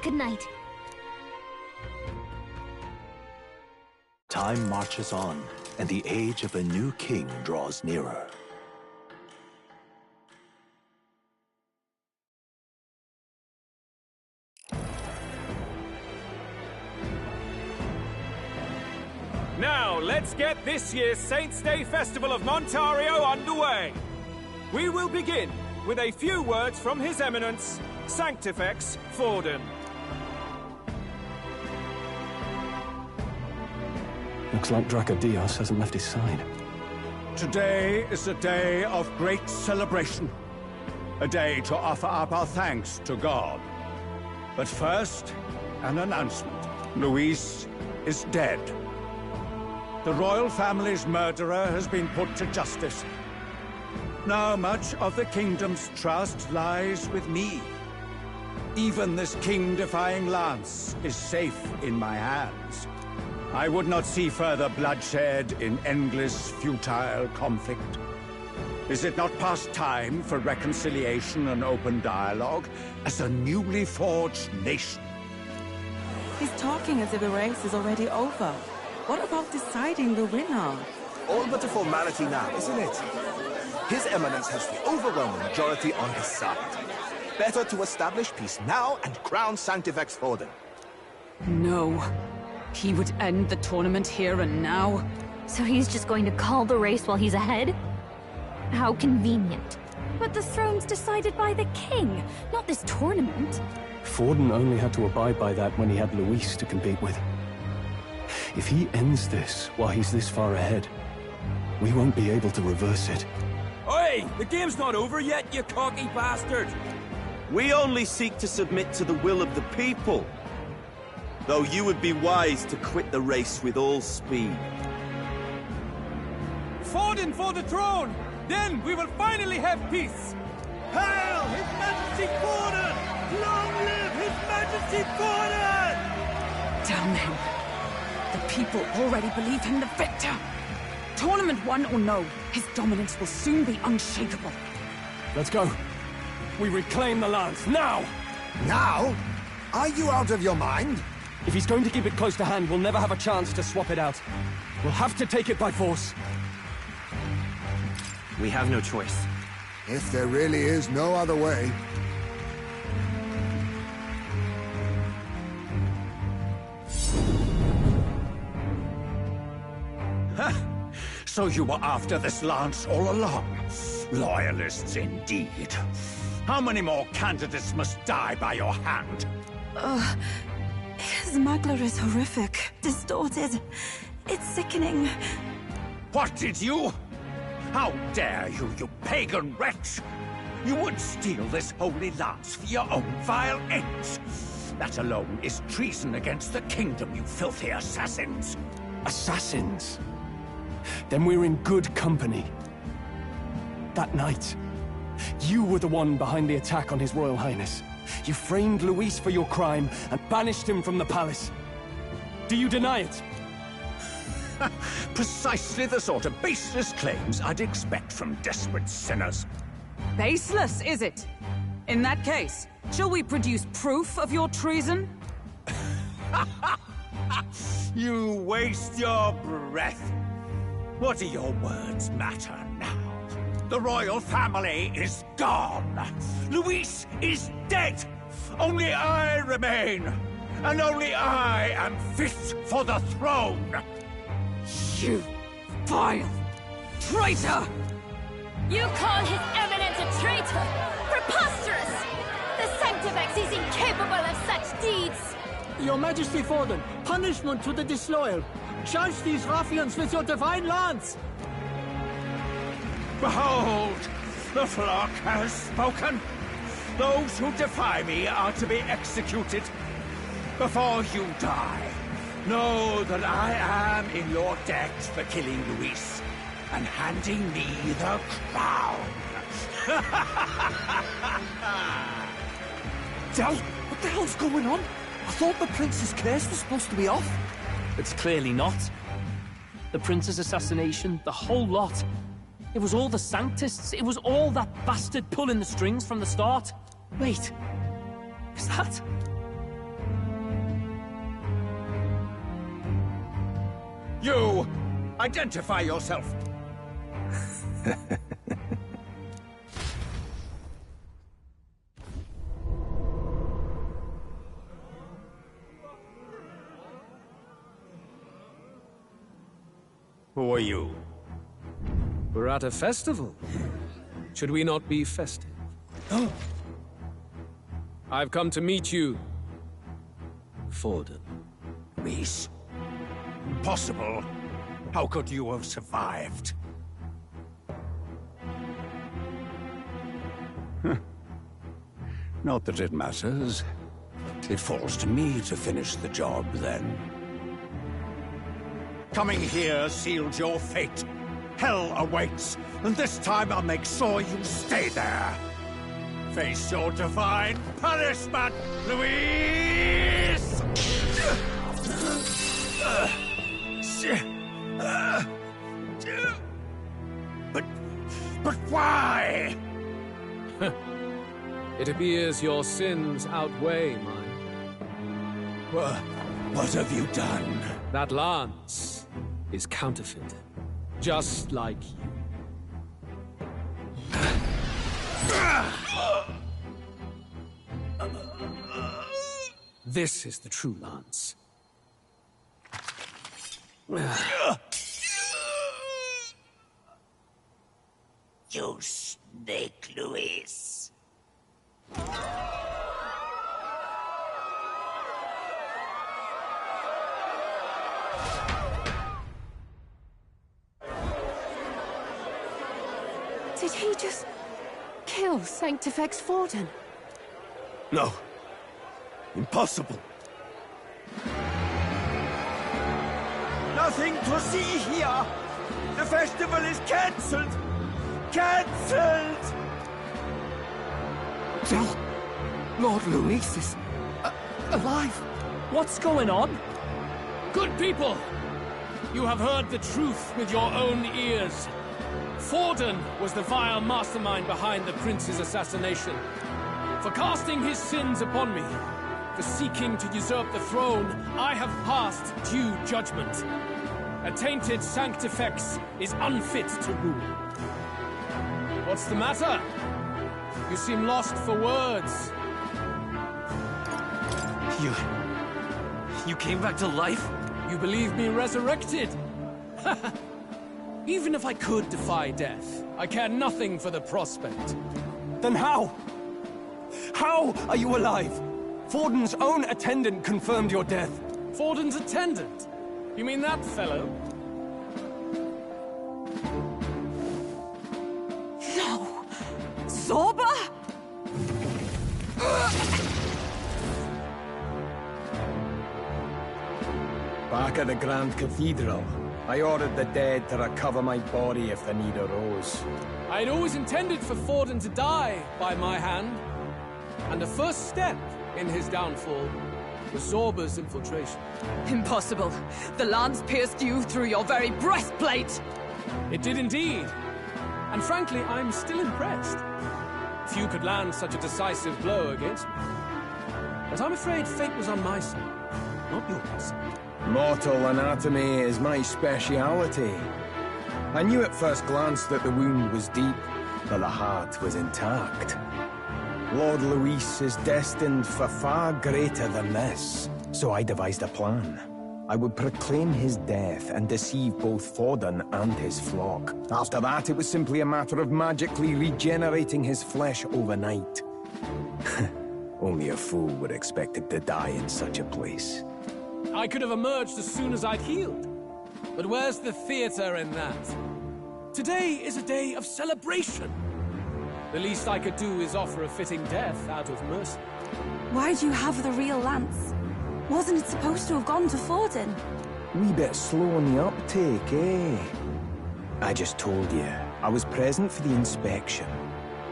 Good night. Time marches on, and the age of a new king draws nearer. Now, let's get this year's Saints' Day Festival of Montario underway. We will begin with a few words from His Eminence, Sanctifex Forden. Looks like Dracodios hasn't left his side. Today is a day of great celebration. A day to offer up our thanks to God. But first, an announcement. Luis is dead. The royal family's murderer has been put to justice. Now much of the kingdom's trust lies with me. Even this king-defying lance is safe in my hands. I would not see further bloodshed in endless, futile conflict. Is it not past time for reconciliation and open dialogue as a newly forged nation? He's talking as if the race is already over. What about deciding the winner? All but a formality now, isn't it? His Eminence has the overwhelming majority on his side. Better to establish peace now and crown Sanctifex Forden. No. He would end the tournament here and now. So he's just going to call the race while he's ahead? How convenient. But the throne's decided by the king, not this tournament. Forden only had to abide by that when he had Luis to compete with. If he ends this while he's this far ahead, we won't be able to reverse it. Oi! The game's not over yet, you cocky bastard! We only seek to submit to the will of the people. Though you would be wise to quit the race with all speed. Forden for the throne! Then we will finally have peace! Hail His Majesty Forden! Long live His Majesty Forden! Damn him. The people already believe him the victor. Tournament won or no, his dominance will soon be unshakable. Let's go. We reclaim the lance, now! Now? Are you out of your mind? If he's going to keep it close to hand, we'll never have a chance to swap it out. We'll have to take it by force. We have no choice. If there really is no other way. So you were after this lance all along? Loyalists indeed. How many more candidates must die by your hand? His magler is horrific, distorted. It's sickening. What did you? How dare you, you pagan wretch! You would steal this holy lance for your own vile ends. That alone is treason against the kingdom, you filthy assassins. Assassins? Then we're in good company. That night, You were the one behind the attack on His Royal Highness. You framed Luis for your crime and banished him from the palace. Do you deny it? Precisely the sort of baseless claims I'd expect from desperate sinners. Baseless, is it? In that case, shall we produce proof of your treason? You waste your breath. What do your words matter now? The royal family is gone. Luis is dead. Only I remain. And only I am fit for the throne. You vile traitor! You call His Eminence a traitor? Preposterous! The Sanctifex is incapable of such deeds! Your Majesty Forden, punishment to the disloyal. Judge these ruffians with your divine lance! Behold, the flock has spoken. Those who defy me are to be executed. Before you die, know that I am in your debt for killing Luis and handing me the crown. Del, what the hell's going on? I thought the prince's curse was supposed to be off. It's clearly not. The prince's assassination, the whole lot. It was all the Sanctists. It was all that bastard pulling the strings from the start. Wait, is that... You! Identify yourself! Who are you? We're at a festival. Should we not be festive? Oh. I've come to meet you, Forden. Luis? Impossible. How could you have survived? Not that it matters. It falls to me to finish the job, then. Coming here sealed your fate. Hell awaits, and this time I'll make sure you stay there. Face your divine punishment, Luis! But why? It appears your sins outweigh mine. What have you done? That lance is counterfeit, just like you. This is the true lance. You snake, Luis. Did he just kill Sanctifex Forden? No. Impossible. Nothing to see here. The festival is cancelled. Cancelled! Del, Lord Luis is alive. What's going on? Good people! You have heard the truth with your own ears. Forden was the vile mastermind behind the prince's assassination. For casting his sins upon me, for seeking to usurp the throne, I have passed due judgment. A tainted Sanctifex is unfit to rule. What's the matter? You seem lost for words. You came back to life? You believe me resurrected? Even if I could defy death, I care nothing for the prospect. Then how? How are you alive? Forden's own attendant confirmed your death. Forden's attendant? You mean that fellow? No! Zorba? Back at the Grand Cathedral, I ordered the dead to recover my body if the need arose. I'd always intended for Forden to die by my hand. And the first step in his downfall was Zorba's infiltration. Impossible. The lance pierced you through your very breastplate! It did indeed. And frankly, I'm still impressed. Few could land such a decisive blow against me. But I'm afraid fate was on my side, not yours. Mortal anatomy is my speciality. I knew at first glance that the wound was deep, but the heart was intact. Lord Luis is destined for far greater than this, so I devised a plan. I would proclaim his death and deceive both Forden and his flock. After that, it was simply a matter of magically regenerating his flesh overnight. Only a fool would expect him to die in such a place. I could have emerged as soon as I'd healed. But where's the theater in that? Today is a day of celebration. The least I could do is offer a fitting death out of mercy. Why do you have the real lance? Wasn't it supposed to have gone to Forden? Wee bit slow on the uptake, eh? I just told you, I was present for the inspection.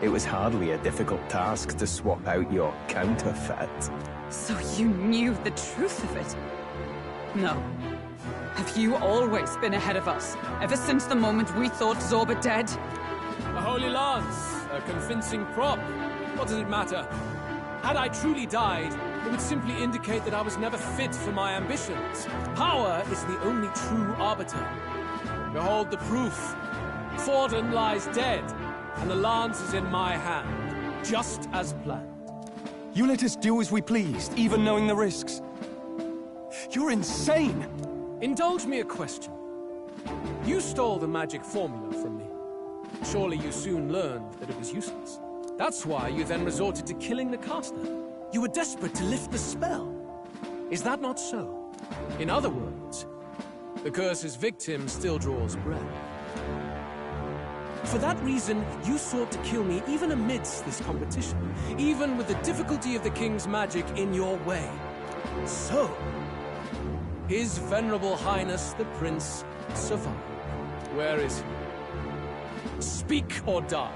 It was hardly a difficult task to swap out your counterfeit. So you knew the truth of it? No. Have you always been ahead of us, ever since the moment we thought Zorba dead? A holy lance, a convincing prop. What does it matter? Had I truly died, it would simply indicate that I was never fit for my ambitions. Power is the only true arbiter. Behold the proof. Forden lies dead, and the lance is in my hand, just as planned. You let us do as we pleased, even knowing the risks. You're insane! Indulge me a question. You stole the magic formula from me. Surely you soon learned that it was useless. That's why you then resorted to killing the caster. You were desperate to lift the spell. Is that not so? In other words, the curse's victim still draws breath. For that reason, you sought to kill me even amidst this competition, even with the difficulty of the king's magic in your way. So, His Venerable Highness the Prince survived. Where is he? Speak or die.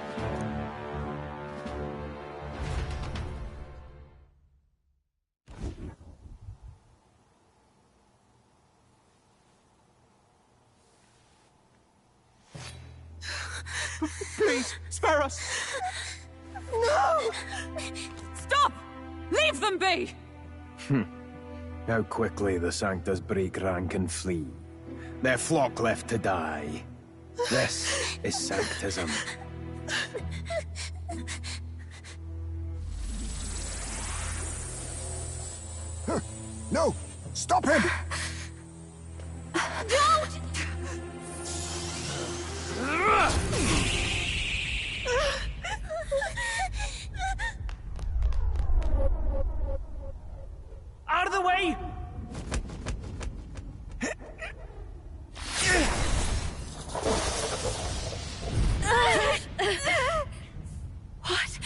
Please, spare us! No! Stop! Leave them be! How quickly the Sanctus break rank and flee. Their flock left to die. This is Sanctism. No! Stop him! Don't! Out of the way! What?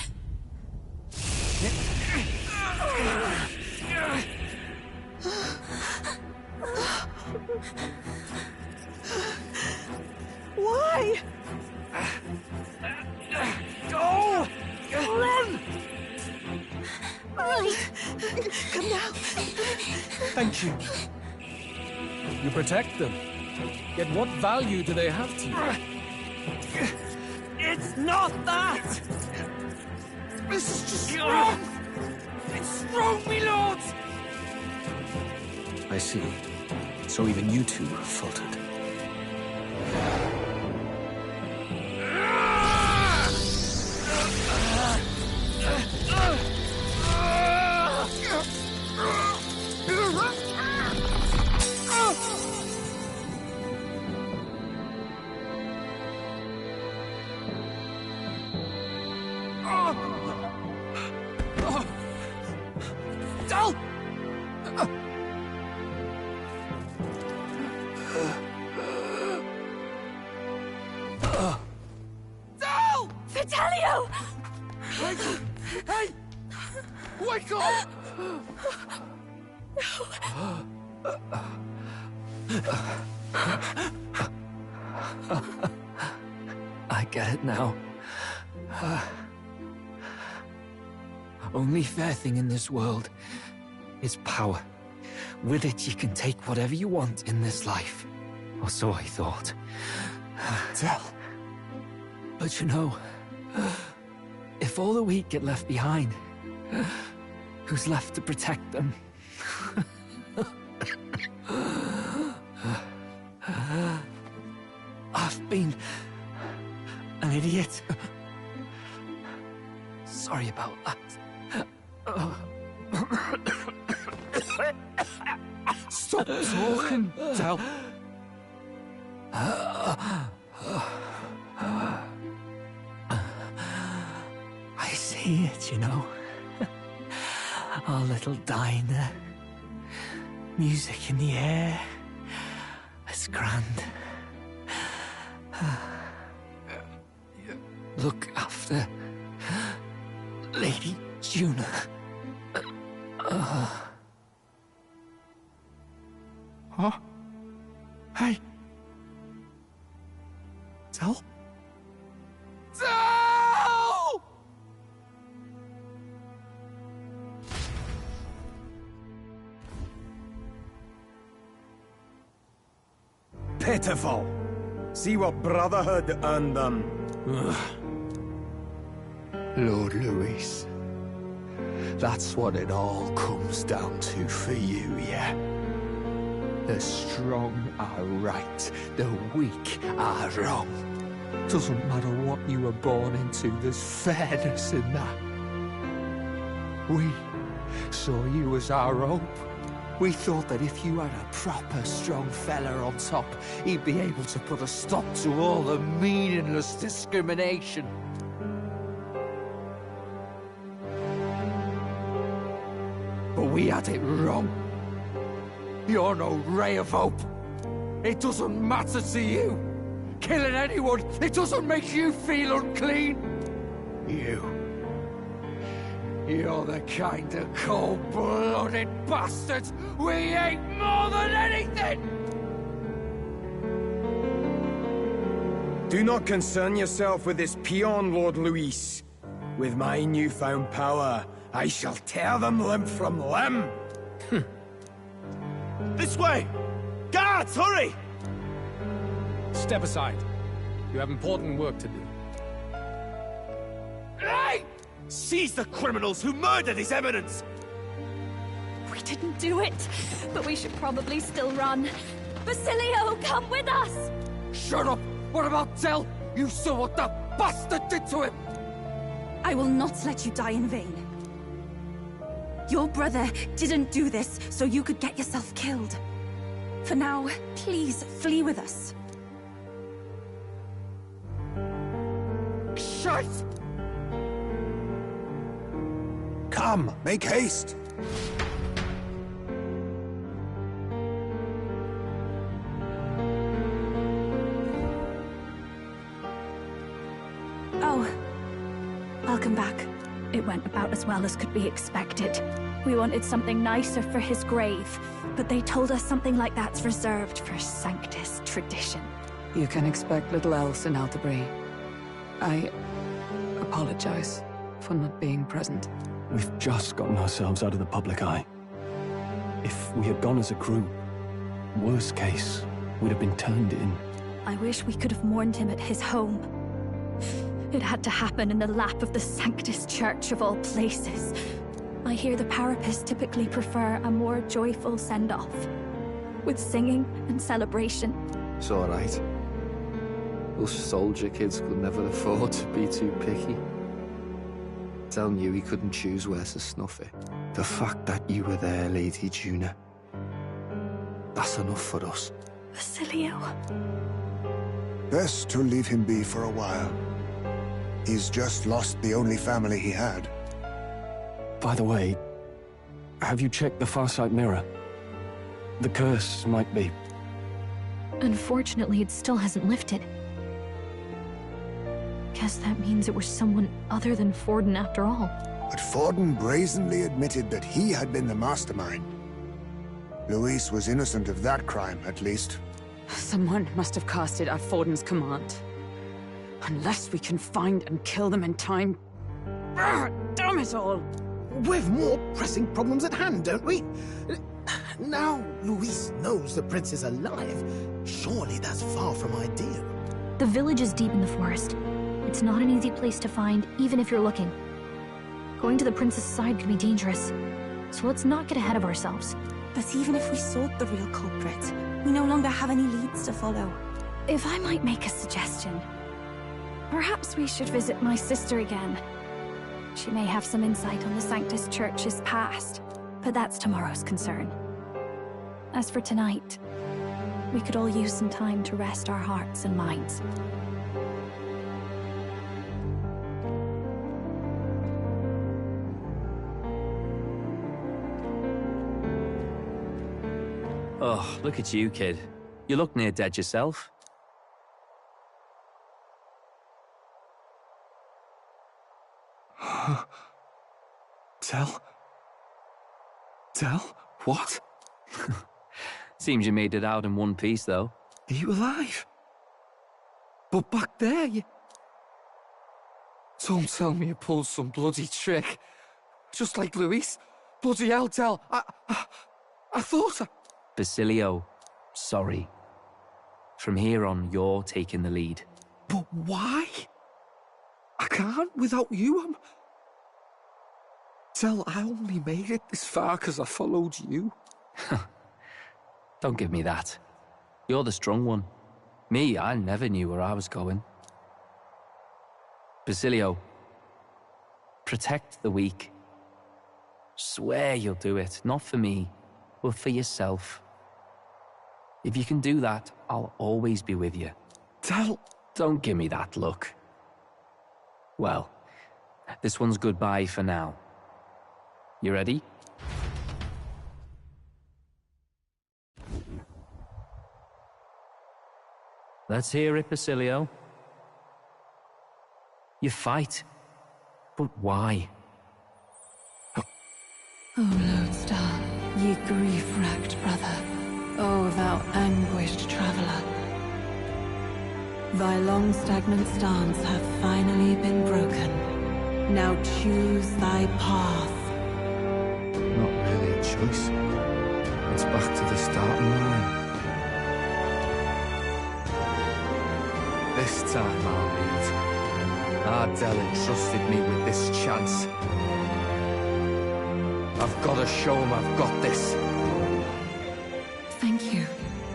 Why? Go! Run! Come now. Thank you. You protect them. Yet what value do they have to you? It's not that! This is just wrong! It's wrong, me lord! I see. So even you two faltered. Vitelio! Hey! Wake up! I get it now. Only fair thing in this world is power. With it, you can take whatever you want in this life. Or so I thought. Tell. But you know, if all the weak get left behind, who's left to protect them? I've been an idiot. Sorry about that. Stop talking, Del. I see it, you know. Our little diner. Music in the air. It's grand. Look after Lady Juna. Huh? Hey. Tell? Del! Pitiful. See what Brotherhood earned them. Lord Louis. That's what it all comes down to for you, yeah? The strong are right, the weak are wrong. Doesn't matter what you were born into, there's fairness in that. We saw you as our hope. We thought that if you had a proper strong fella on top, he'd be able to put a stop to all the meaningless discrimination. But we had it wrong. You're no ray of hope. It doesn't matter to you. Killing anyone, it doesn't make you feel unclean. You're the kind of cold-blooded bastards we hate more than anything! Do not concern yourself with this peon, Lord Louis. With my newfound power, I shall tear them limb from limb. This way! Guards, hurry! Step aside. You have important work to do. Hey! Seize the criminals who murdered His Eminence! We didn't do it, but we should probably still run. Basilio, come with us! Shut up! What about Del? You saw what that bastard did to him! I will not let you die in vain. Your brother didn't do this so you could get yourself killed. For now, please flee with us. Shit! Come, make haste. Oh, welcome back. It went about as well as could be expected. We wanted something nicer for his grave, but they told us something like that's reserved for Sanctus tradition. You can expect little else in Altabri. I apologize for not being present. We've just gotten ourselves out of the public eye. If we had gone as a group, worst case, we'd have been turned in. I wish we could have mourned him at his home. It had to happen in the lap of the Sanctus Church of all places. I hear the Parapists typically prefer a more joyful send-off, with singing and celebration. It's alright. Us soldier kids could never afford to be too picky. Del knew he couldn't choose where to snuff it. The fact that you were there, Lady Juna, that's enough for us. Basilio. Best to leave him be for a while. He's just lost the only family he had. By the way, have you checked the Farsight mirror? The curse might be... Unfortunately, it still hasn't lifted. Guess that means it was someone other than Forden after all. But Forden brazenly admitted that he had been the mastermind. Luis was innocent of that crime, at least. Someone must have cast it at Forden's command. Unless we can find and kill them in time... Damn it all! We've more pressing problems at hand, don't we? Now Luis knows the prince is alive. Surely that's far from ideal. The village is deep in the forest. It's not an easy place to find, even if you're looking. Going to the prince's side could be dangerous. So let's not get ahead of ourselves. But even if we sought the real culprit, we no longer have any leads to follow. If I might make a suggestion, perhaps we should visit my sister again. She may have some insight on the Sanctus Church's past, but that's tomorrow's concern. As for tonight, we could all use some time to rest our hearts and minds. Oh, look at you, kid. You look near dead yourself. Tell? What? Seems you made it out in one piece, though. Are you alive? But back there, you... Don't tell me you pulled some bloody trick. Just like Luis. Bloody hell, Tell. I thought I... Basilio, sorry. From here on, you're taking the lead. But why? I can't without you. Tell, I only made it this far because I followed you. Don't give me that. You're the strong one. Me, I never knew where I was going. Basilio, protect the weak. Swear you'll do it, not for me, but for yourself. If you can do that, I'll always be with you. Tell... Don't give me that look. Well, this one's goodbye for now. You ready? Let's hear it, Basilio. You fight. But why? O Lodestar, ye grief-racked brother, O thou anguished traveler. Thy long stagnant stance hath finally been broken. Now choose thy path. Not really a choice. It's back to the starting line. This time I'll lead. Ardell entrusted me with this chance. I've got to show him I've got this. Thank you.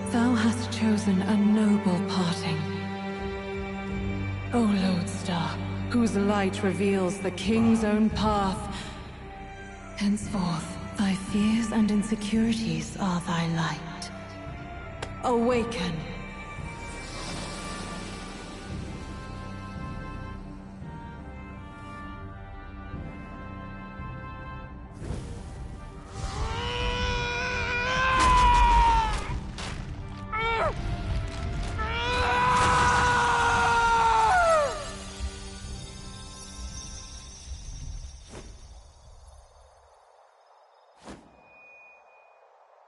Thou hast chosen a noble parting. O Lodestar, whose light reveals the king's own path. Henceforth, thy fears and insecurities are thy light. Awaken.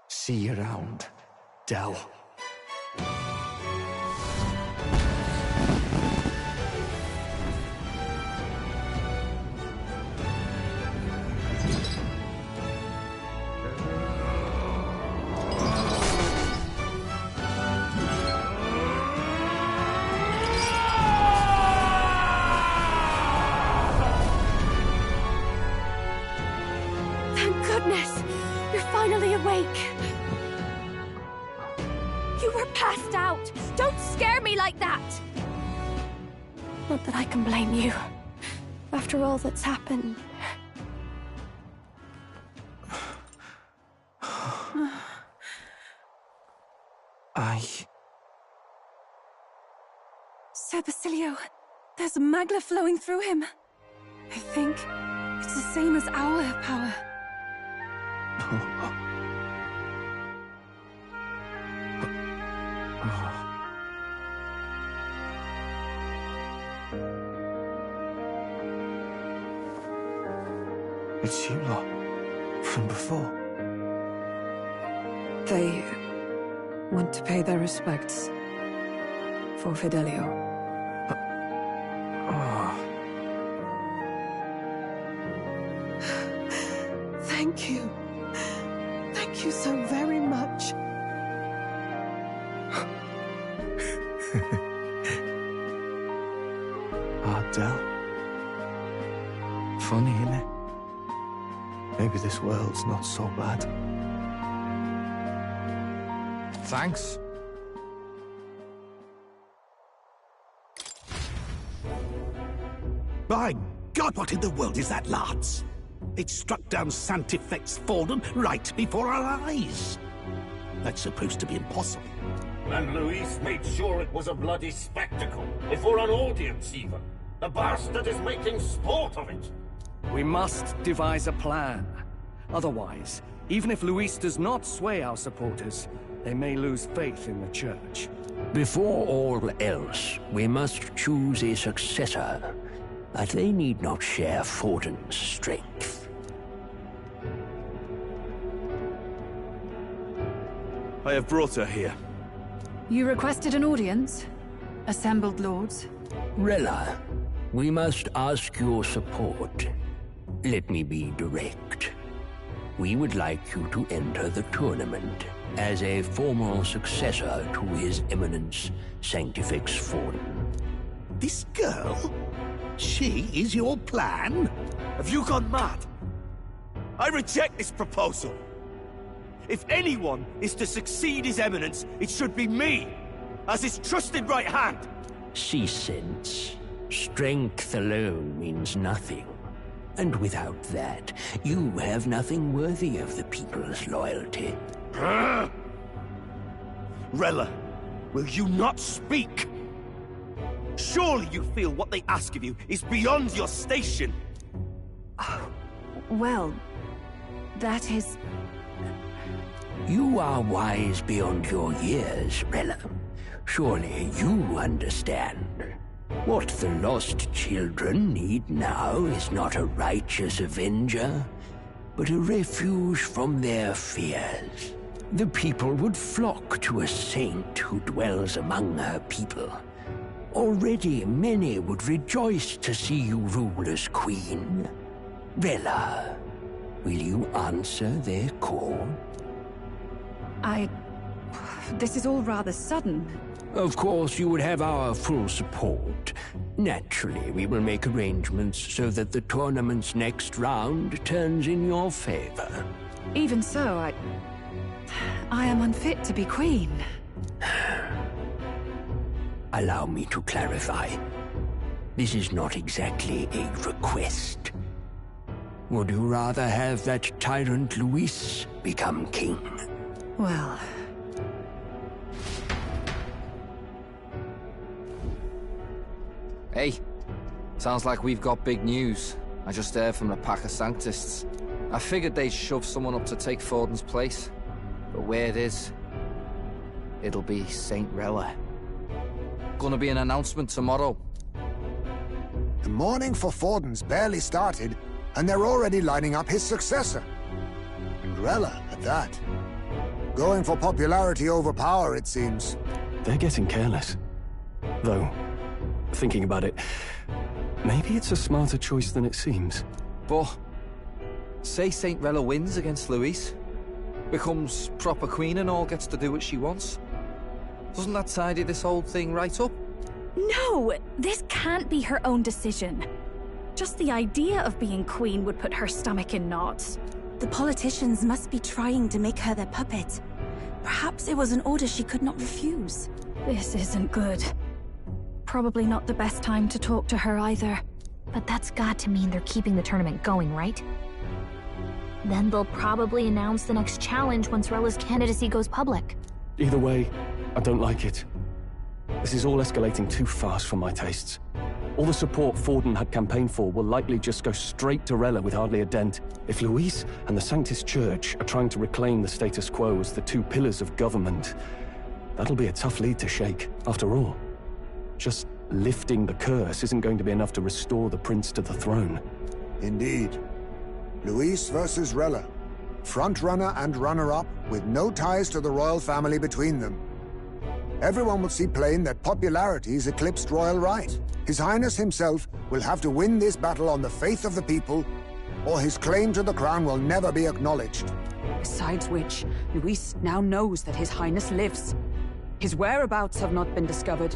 See you around, Dell. Thank goodness! You're finally awake! You were passed out! Don't scare me like that! Not that I can blame you. After all that's happened. Sir Basilio, there's magla flowing through him. I think it's the same as our power. It's you lot, from before. They want to pay their respects for Fidelio. Thank you. Thank you so very much. Ardell. Funny, innit? Maybe this world's not so bad. Thanks. By God, what in the world is that, lads? It struck down Sanctifex Forden right before our eyes. That's supposed to be impossible. And Luis made sure it was a bloody spectacle, before an audience even. The bastard is making sport of it. We must devise a plan. Otherwise, even if Luis does not sway our supporters, they may lose faith in the Church. Before all else, we must choose a successor. But they need not share Forden's strength. I have brought her here. You requested an audience? Assembled lords? Rella, we must ask your support. Let me be direct. We would like you to enter the tournament as a formal successor to His Eminence Sanctifex Forden. This girl? She is your plan? Have you gone mad? I reject this proposal. If anyone is to succeed His Eminence, it should be me, as his trusted right hand. See sense. Strength alone means nothing. And without that, you have nothing worthy of the people's loyalty. Rella, will you not speak? Surely you feel what they ask of you is beyond your station. Well, that is... You are wise beyond your years, Rella. Surely you understand. What the lost children need now is not a righteous avenger, but a refuge from their fears. The people would flock to a saint who dwells among her people. Already many would rejoice to see you rule as queen. Rella, will you answer their call? This is all rather sudden. Of course, you would have our full support. Naturally, we will make arrangements so that the tournament's next round turns in your favor. Even so, I am unfit to be queen. Allow me to clarify. This is not exactly a request. Would you rather have that tyrant Luis become king? Well... Hey, sounds like we've got big news. I just heard from the pack of Sanctists. I figured they'd shove someone up to take Forden's place. But where it is, it'll be Saint Rella. Gonna be an announcement tomorrow. The mourning for Forden's barely started, and they're already lining up his successor. And Rella, at that. Going for popularity over power, it seems. They're getting careless. Though, thinking about it, maybe it's a smarter choice than it seems. But, say Saint Rella wins against Luis, becomes proper queen and all gets to do what she wants. Doesn't that tidy this whole thing right up? No! This can't be her own decision. Just the idea of being queen would put her stomach in knots. The politicians must be trying to make her their puppet. Perhaps it was an order she could not refuse. This isn't good. Probably not the best time to talk to her either. But that's got to mean they're keeping the tournament going, right? Then they'll probably announce the next challenge once Rella's candidacy goes public. Either way, I don't like it. This is all escalating too fast for my tastes. All the support Forden had campaigned for will likely just go straight to Rella with hardly a dent. If Luis and the Sanctis Church are trying to reclaim the status quo as the two pillars of government, that'll be a tough lead to shake. After all, just lifting the curse isn't going to be enough to restore the prince to the throne. Indeed. Luis versus Rella. Frontrunner and runner-up, with no ties to the royal family between them. Everyone will see plain that popularity's eclipsed royal right. His Highness himself will have to win this battle on the faith of the people, or his claim to the crown will never be acknowledged. Besides which, Luis now knows that His Highness lives. His whereabouts have not been discovered,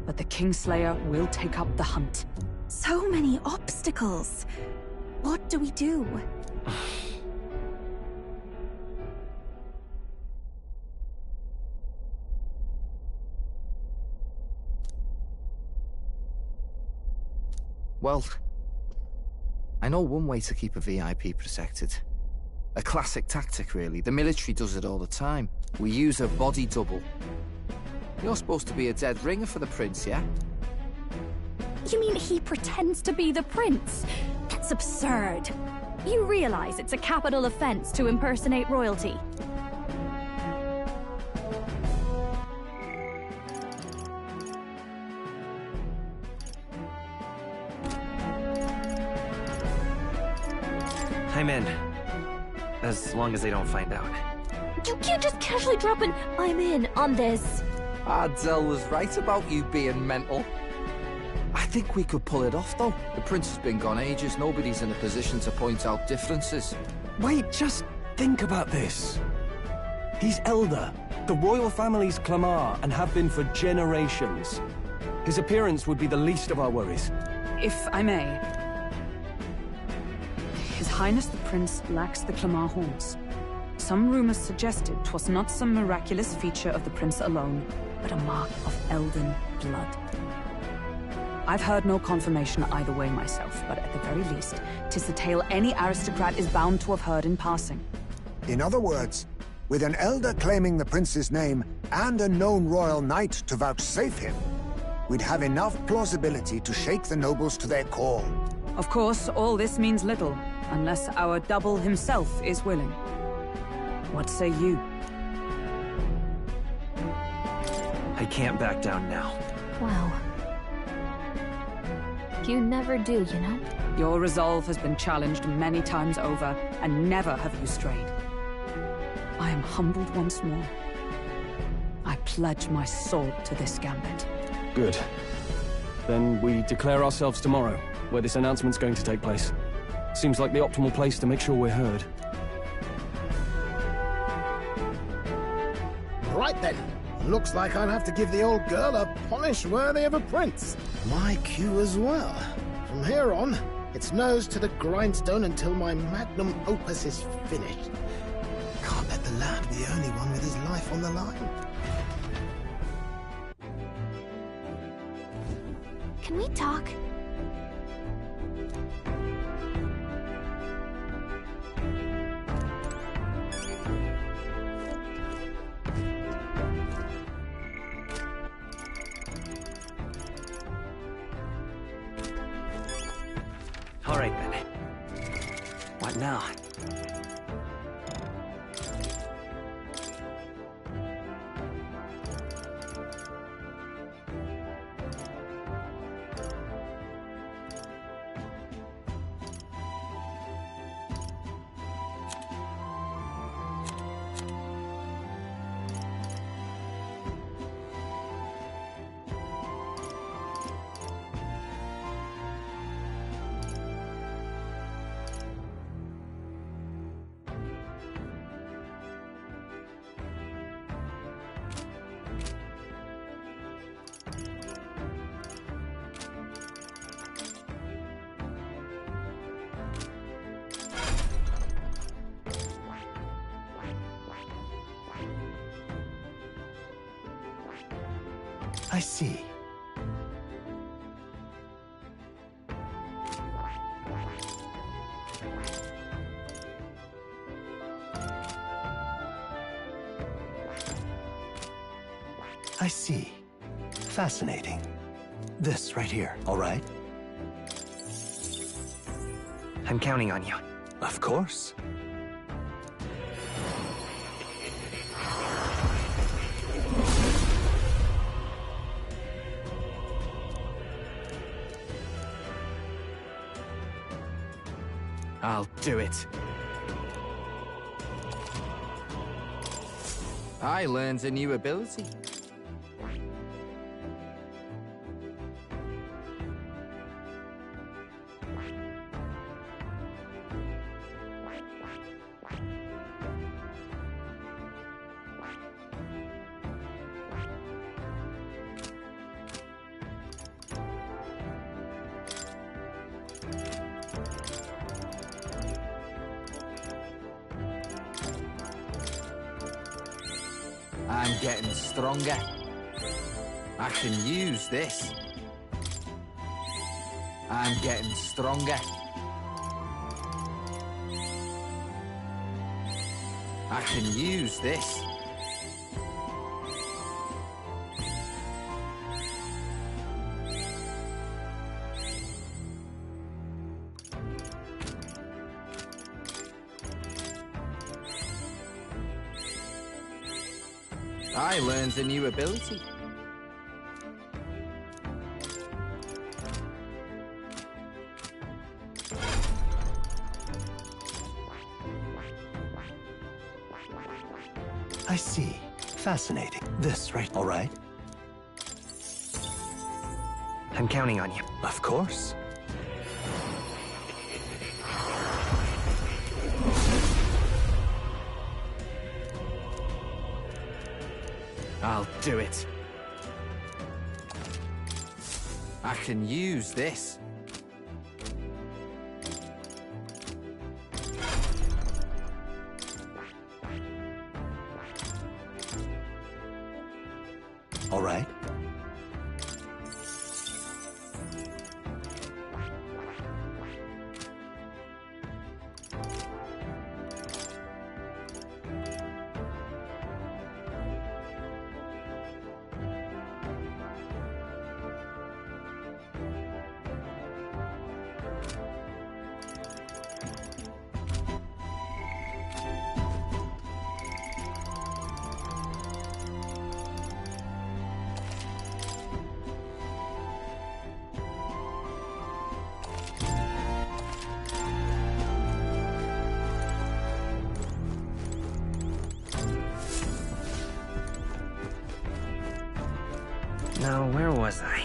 but the Kingslayer will take up the hunt. So many obstacles. What do we do? Well, I know one way to keep a VIP protected. A classic tactic, really. The military does it all the time. We use a body double. You're supposed to be a dead ringer for the prince, yeah? You mean he pretends to be the prince? That's absurd. You realize it's a capital offense to impersonate royalty? I'm in. As long as they don't find out. You can't just casually drop an "I'm in" on this. Ardell was right about you being mental. I think we could pull it off, though. The prince has been gone ages. Nobody's in a position to point out differences. Wait, just think about this. He's elder. The royal family's Clamar, and have been for generations. His appearance would be the least of our worries. If I may. His Highness the Prince lacks the Clamar horns. Some rumors suggested 'twas not some miraculous feature of the prince alone, but a mark of Elden blood. I've heard no confirmation either way myself, but at the very least, 'tis the tale any aristocrat is bound to have heard in passing. In other words, with an elder claiming the prince's name and a known royal knight to vouchsafe him, we'd have enough plausibility to shake the nobles to their core. Of course, all this means little, unless our double himself is willing. What say you? I can't back down now. Wow. You never do, you know? Your resolve has been challenged many times over, and never have you strayed. I am humbled once more. I pledge my sword to this gambit. Good. Then we declare ourselves tomorrow, where this announcement's going to take place. Seems like the optimal place to make sure we're heard. Right then. Looks like I'll have to give the old girl a polish worthy of a prince. My cue as well. From here on, it's nose to the grindstone until my magnum opus is finished. Can't let the lad be the only one with his life on the line. Can we talk? All right, then. What now? I see. I see. Fascinating. This right here, all right? I'm counting on you. Of course. I'll do it. I learned a new ability. I'm getting stronger. I can use this. I'm getting stronger. I can use this. I learned a new ability. I see. Fascinating. This, right? All right? I'm counting on you. Of course. I'll do it. I can use this. All right. Now, where was I?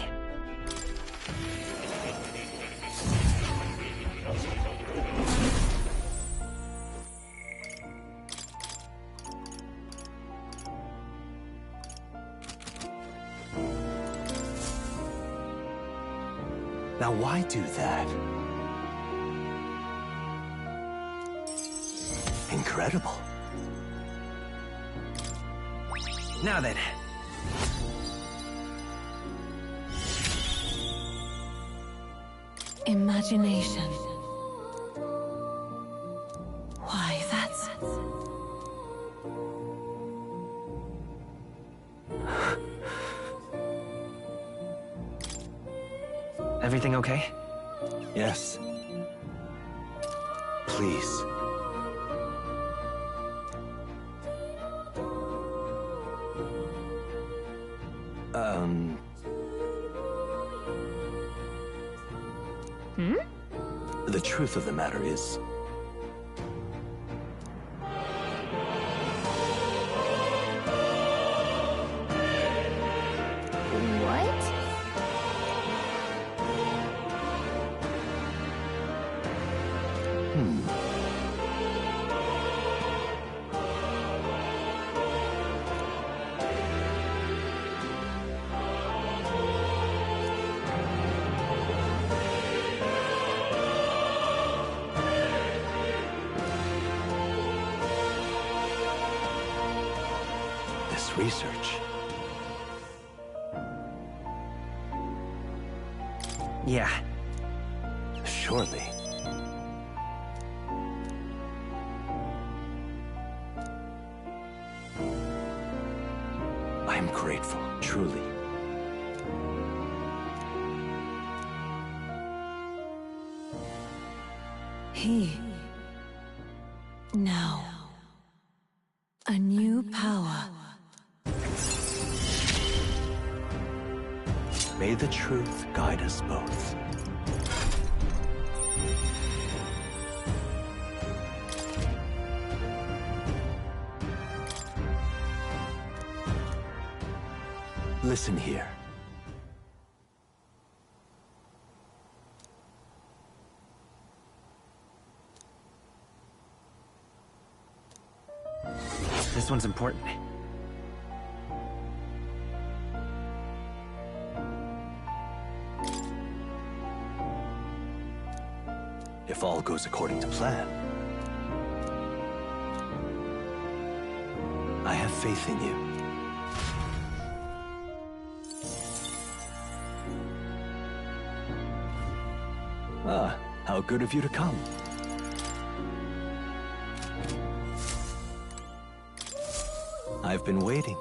Now, why do that? Incredible. Now then. Imagination. Why, that's... Everything okay? Yes. Please. The truth of the matter is... What? This research... Yeah. Surely. I'm grateful, truly. Now. A new power. May the truth guide us both. Listen here. This one's important. If all goes according to plan, I have faith in you. Ah, how good of you to come. I've been waiting.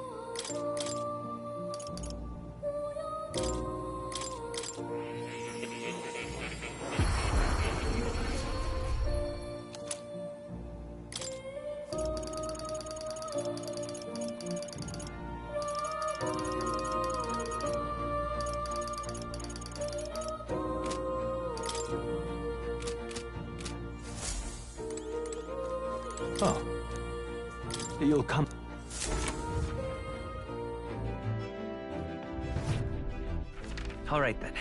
Oh. You'll come. All right, then.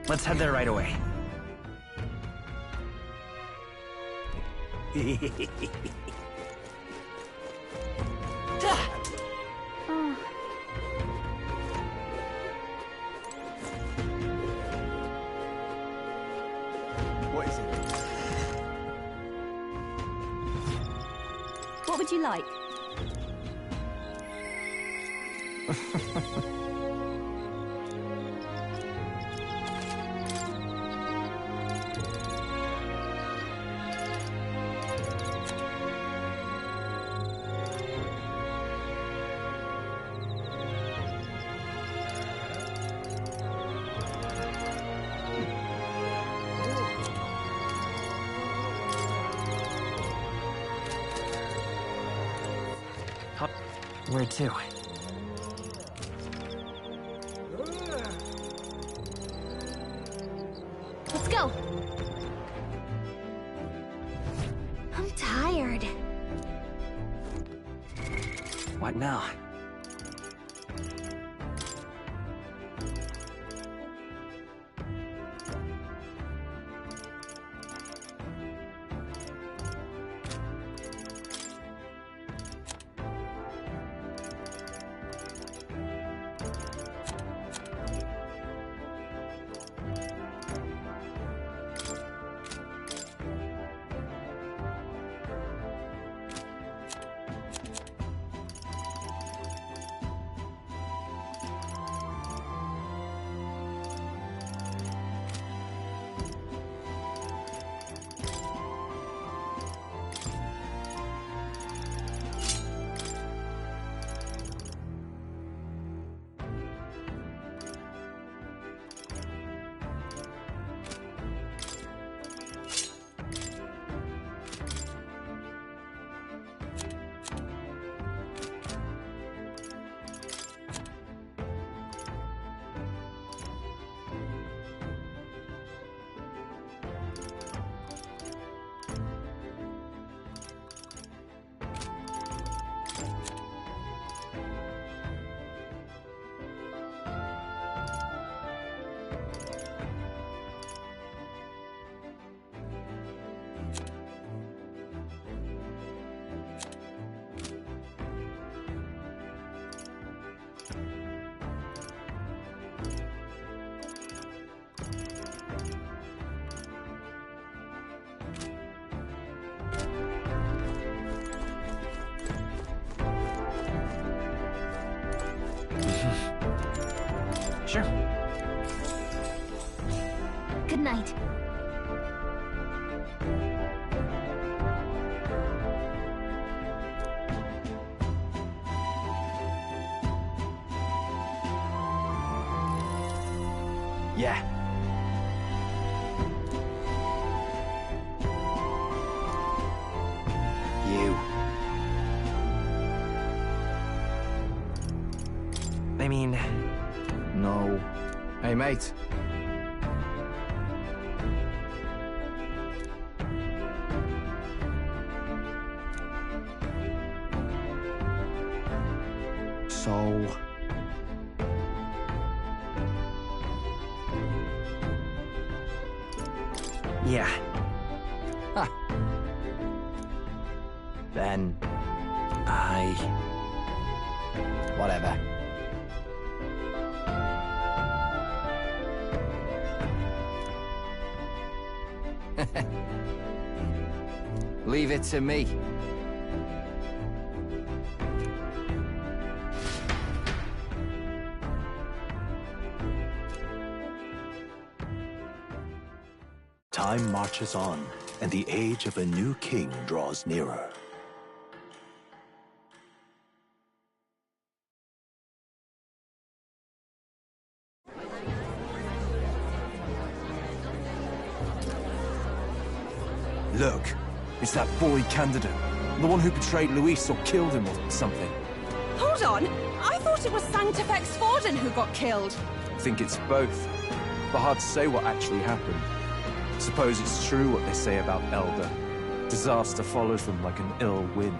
Let's head there right away. What is it? What would you like? Where to? Let's go. I'm tired. What now? Sure. Good night. Yeah. You. I mean... No. Hey, mate. soul. Yeah. Ha. Then... whatever. Leave it to me. Time marches on, and the age of a new king draws nearer. Look, it's that boy candidate. The one who betrayed Luis or killed him or something. Hold on! I thought it was Sanctifex Forden who got killed. I think it's both. But hard to say what actually happened. Suppose it's true what they say about Elder. Disaster follows them like an ill wind.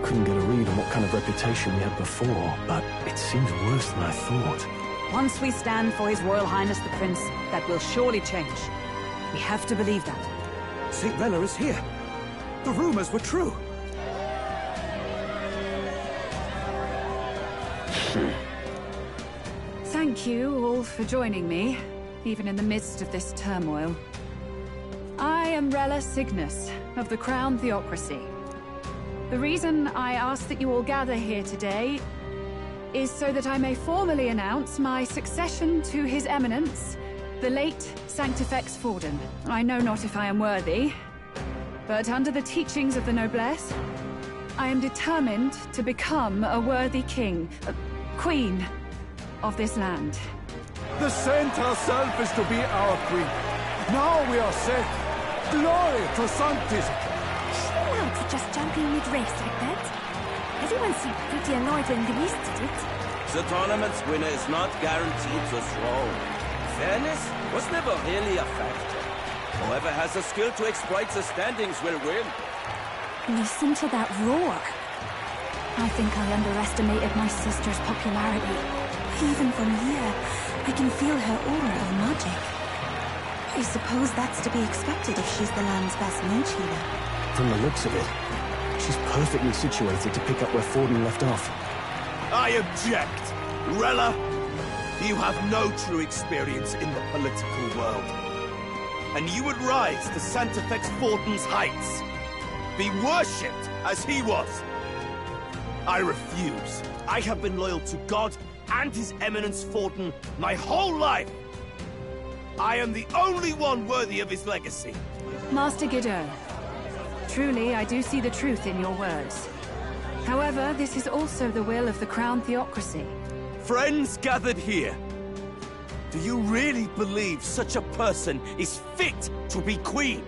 Couldn't get a read on what kind of reputation we had before, but it seems worse than I thought. Once we stand for His Royal Highness the Prince, that will surely change. We have to believe that. St. Rella is here. The rumors were true. Thank you all for joining me, even in the midst of this turmoil. I am Rella Cygnus, of the Crown Theocracy. The reason I ask that you all gather here today is so that I may formally announce my succession to His Eminence, the late Sanctifex Forden. I know not if I am worthy, but under the teachings of the noblesse, I am determined to become a worthy king, queen of this land. The saint herself is to be our queen. Now we are set. Glory to Sanctism. Allowed to just jump in mid-race like that? Everyone seemed pretty annoyed when Luis did it. The tournament's winner is not guaranteed the throne. Fairness was never really a factor. Whoever has the skill to exploit the standings will win. Listen to that roar. I think I underestimated my sister's popularity. Even from here, I can feel her aura of magic. I suppose that's to be expected if she's the land's best mage healer. From the looks of it, she's perfectly situated to pick up where Forden left off. I object. Rella, you have no true experience in the political world. And you would rise to Sanctifex Forden's heights. Be worshipped as he was. I refuse. I have been loyal to God and His Eminence Forden my whole life. I am the only one worthy of his legacy. Master Guido, truly I do see the truth in your words. However, this is also the will of the Crown Theocracy. Friends gathered here, do you really believe such a person is fit to be queen?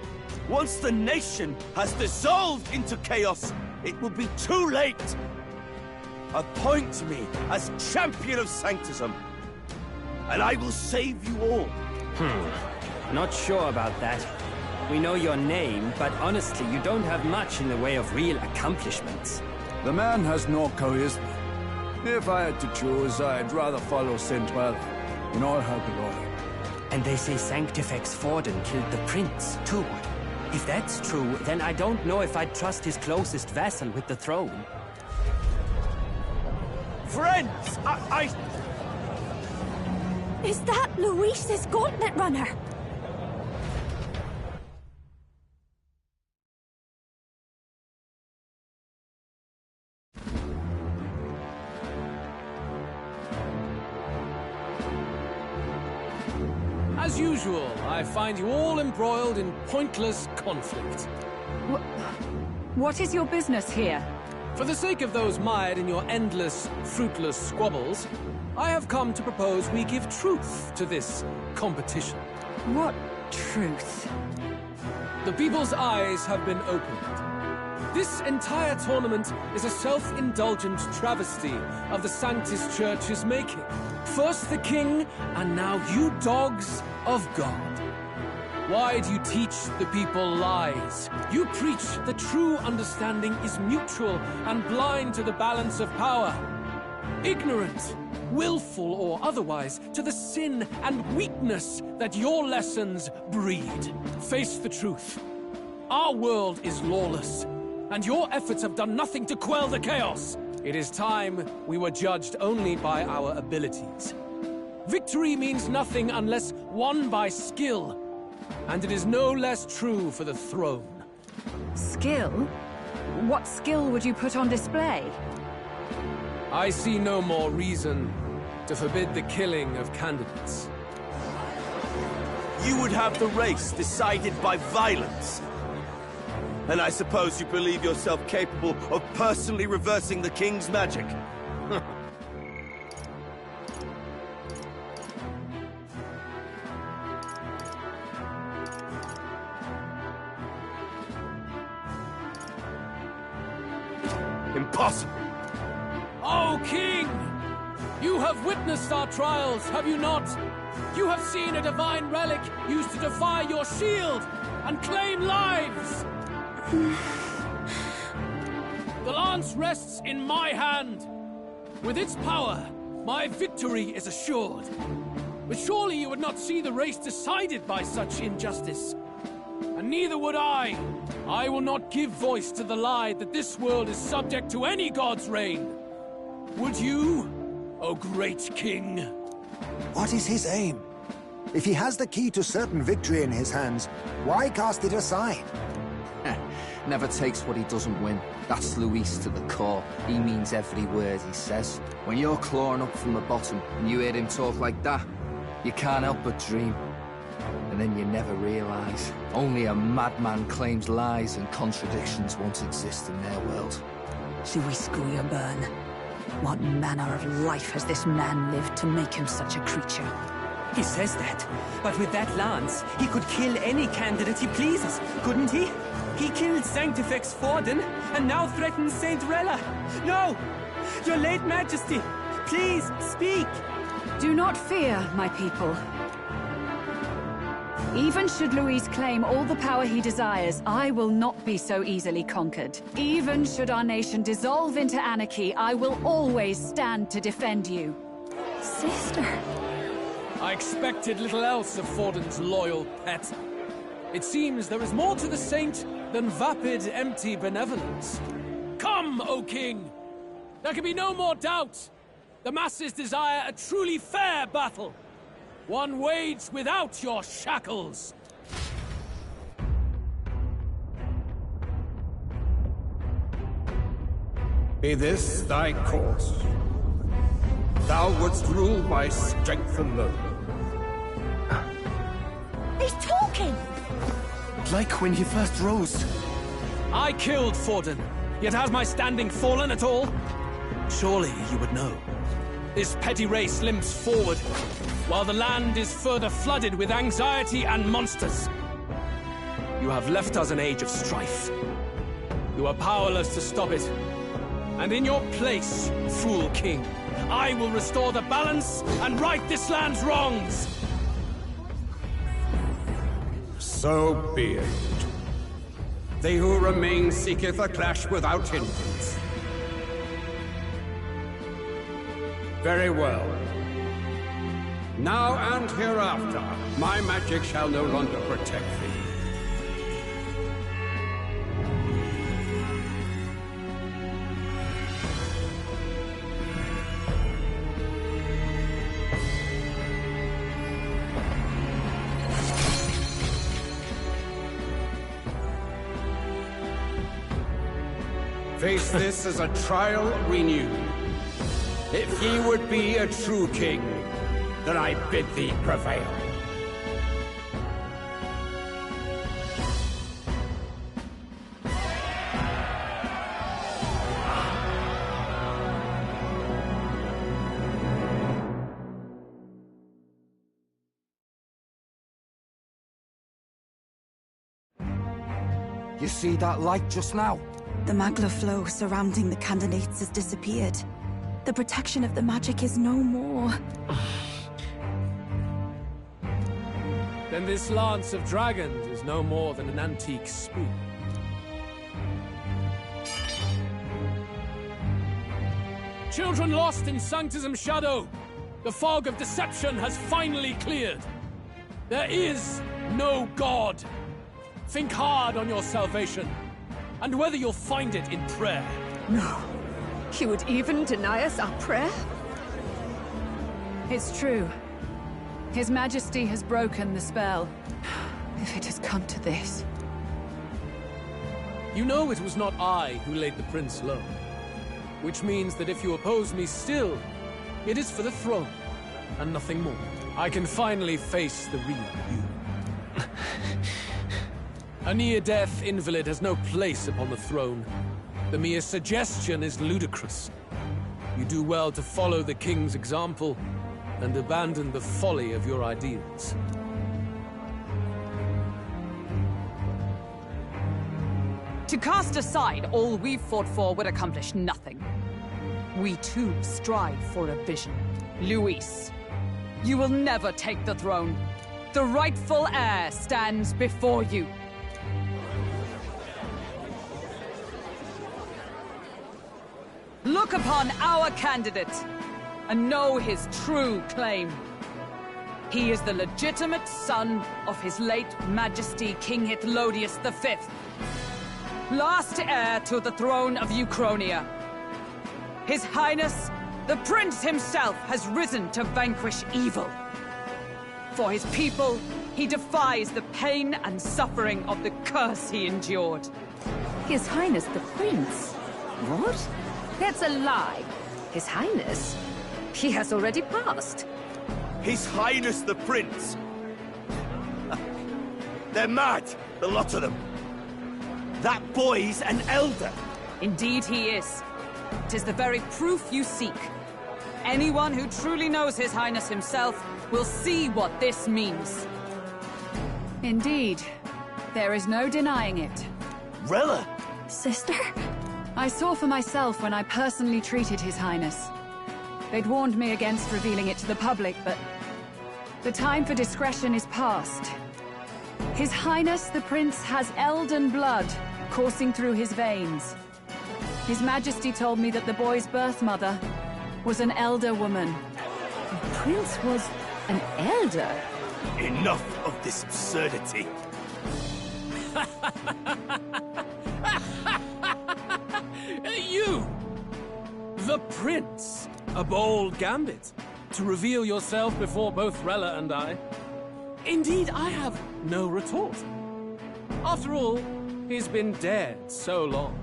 Once the nation has dissolved into chaos, it will be too late. Appoint me as champion of Sanctism, and I will save you all. Not sure about that. We know your name, but honestly, you don't have much in the way of real accomplishments. The man has no charisma. If I had to choose, I'd rather follow St. Rella in all her glory. And they say Sanctifex Forden killed the prince, too. If that's true, then I don't know if I'd trust his closest vassal with the throne. Friends, Is that Luis's gauntlet runner? As usual, I find you all embroiled in pointless conflict. What is your business here? For the sake of those mired in your endless, fruitless squabbles, I have come to propose we give truth to this competition. What truth? The people's eyes have been opened. This entire tournament is a self-indulgent travesty of the Sanctis Church's making. First the king, and now you dogs of God. Why do you teach the people lies? You preach that true understanding is mutual and blind to the balance of power. ignorant, willful or otherwise, to the sin and weakness that your lessons breed. Face the truth. Our world is lawless, and your efforts have done nothing to quell the chaos. It is time we were judged only by our abilities. Victory means nothing unless won by skill, and it is no less true for the throne. Skill? What skill would you put on display? I see no more reason to forbid the killing of candidates. You would have the race decided by violence. And I suppose you believe yourself capable of personally reversing the king's magic. Impossible! Oh, King! You have witnessed our trials, have you not? You have seen a divine relic used to defy your shield and claim lives! The lance rests in my hand. With its power, my victory is assured. But surely you would not see the race decided by such injustice. And neither would I. I will not give voice to the lie that this world is subject to any god's reign. Would you, O great king? What is his aim? If he has the key to certain victory in his hands, why cast it aside? Never takes what he doesn't win. That's Luis to the core. He means every word he says. When you're clawing up from the bottom and you hear him talk like that, you can't help but dream. And then you never realize. Only a madman claims lies and contradictions won't exist in their world. Luis Guyurburn. What manner of life has this man lived to make him such a creature? He says that, but with that lance, he could kill any candidate he pleases, couldn't he? He killed Sanctifex Forden, and now threatens Saint Rella. No! Your late Majesty, please, speak! Do not fear, my people. Even should Luis claim all the power he desires, I will not be so easily conquered. Even should our nation dissolve into anarchy, I will always stand to defend you. Sister. I expected little else of Forden's loyal pet. It seems there is more to the saint than vapid, empty benevolence. Come, O king! There can be no more doubt. The masses desire a truly fair battle. One waged without your shackles. Be this thy course. Thou wouldst rule by strength alone. He's talking! Like when he first rose. I killed Forden, yet has my standing fallen at all? Surely you would know. This petty race limps forward, while the land is further flooded with anxiety and monsters. You have left us an age of strife. You are powerless to stop it. And in your place, fool king, I will restore the balance and right this land's wrongs! So be it. They who remain seeketh a clash without hindrance. Very well. Now and hereafter, my magic shall no longer protect thee. Face this as a trial renewed. If ye would be a true king, then I bid thee prevail. You see that light just now? The magla flow surrounding the candidates has disappeared. The protection of the magic is no more. Then this lance of dragons is no more than an antique spoon. Children lost in Sanctism's shadow, the fog of deception has finally cleared. There is no God. Think hard on your salvation, and whether you'll find it in prayer. No. He would even deny us our prayer? It's true. His Majesty has broken the spell. If it has come to this. You know it was not I who laid the prince low. Which means that if you oppose me still, it is for the throne, and nothing more. I can finally face the real you. A near-death invalid has no place upon the throne. The mere suggestion is ludicrous. You do well to follow the king's example, and abandon the folly of your ideals. To cast aside all we've fought for would accomplish nothing. We too strive for a vision. Luis, you will never take the throne. The rightful heir stands before you. Look upon our candidate and know his true claim. He is the legitimate son of his late Majesty King Hythlodius V, last heir to the throne of Uchronia. His Highness, the Prince himself, has risen to vanquish evil. For his people, he defies the pain and suffering of the curse he endured. His Highness the Prince? What? That's a lie. His Highness? He has already passed. His Highness the Prince! They're mad, the lot of them. That boy's an elder. Indeed he is. 'Tis the very proof you seek. Anyone who truly knows His Highness himself will see what this means. Indeed. There is no denying it. Rella! Sister? I saw for myself when I personally treated His Highness. They'd warned me against revealing it to the public, but the time for discretion is past. His Highness the Prince has Elden blood coursing through his veins. His Majesty told me that the boy's birth mother was an elder woman. The Prince was an elder? Enough of this absurdity. You! The Prince! A bold gambit. To reveal yourself before both Rella and I. Indeed, I have no retort. After all, he's been dead so long.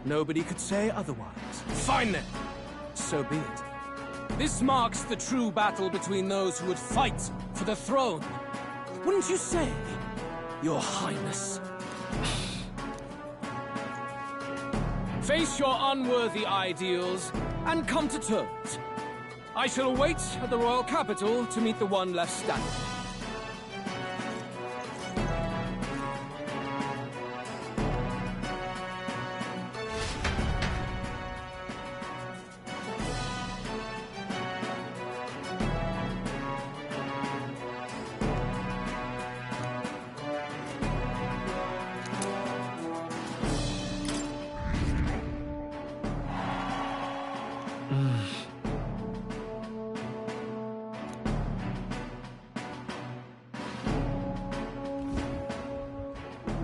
Nobody could say otherwise. Fine then. So be it. This marks the true battle between those who would fight for the throne. Wouldn't you say, Your Highness? Face your unworthy ideals and come to terms. I shall await at the royal capital to meet the one left standing.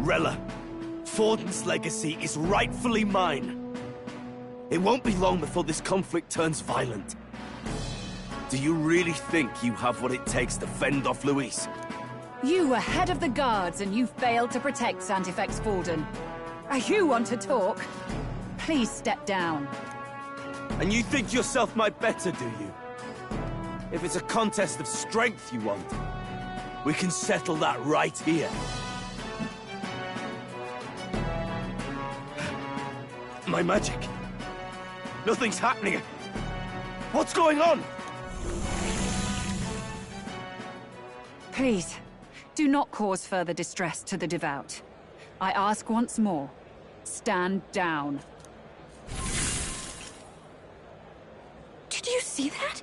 Rella, Forden's legacy is rightfully mine. It won't be long before this conflict turns violent. Do you really think you have what it takes to fend off Luis? You were head of the guards and you failed to protect Santifex Forden. You want to talk? Please step down. And you think yourself my better, do you? If it's a contest of strength you want, we can settle that right here. My magic. Nothing's happening. What's going on? Please, do not cause further distress to the devout. I ask once more, stand down. Did you see that?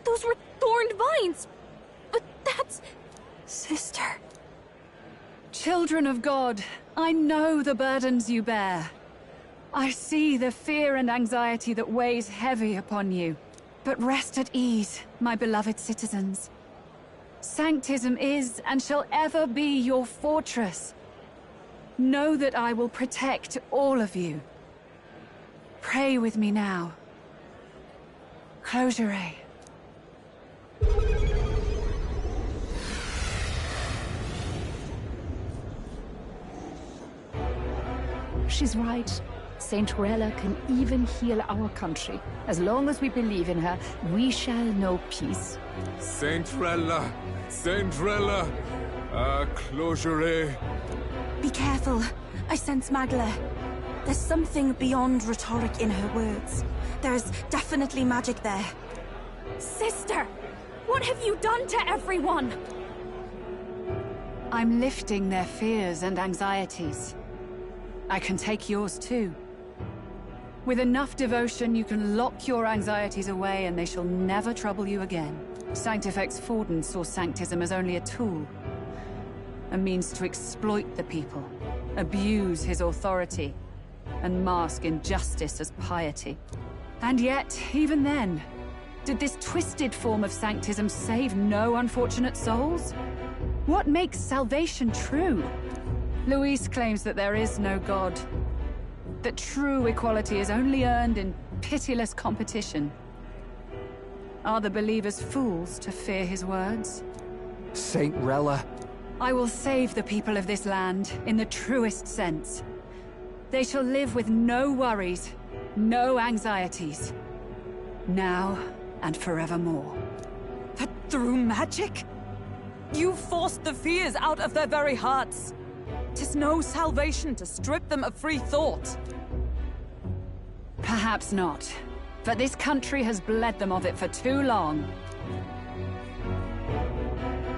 Those were thorned vines. But that's... Sister. Children of God, I know the burdens you bear. I see the fear and anxiety that weighs heavy upon you. But rest at ease, my beloved citizens. Sanctism is and shall ever be your fortress. Know that I will protect all of you. Pray with me now. Close your eyes. She's right. Saint Rella can even heal our country. As long as we believe in her, we shall know peace. Saint Rella! Saint Rella! Closure. Be careful. I sense Magla. There's something beyond rhetoric in her words. There's definitely magic there. Sister! What have you done to everyone? I'm lifting their fears and anxieties. I can take yours too. With enough devotion, you can lock your anxieties away and they shall never trouble you again. Sanctifex Forden saw Sanctism as only a tool. A means to exploit the people, abuse his authority, and mask injustice as piety. And yet, even then, did this twisted form of Sanctism save no unfortunate souls? What makes salvation true? Luis claims that there is no God. That true equality is only earned in pitiless competition. Are the believers fools to fear his words? Saint Rella. I will save the people of this land in the truest sense. They shall live with no worries, no anxieties. Now and forevermore. But through magic? You forced the fears out of their very hearts. 'Tis no salvation to strip them of free thought. Perhaps not. But this country has bled them of it for too long.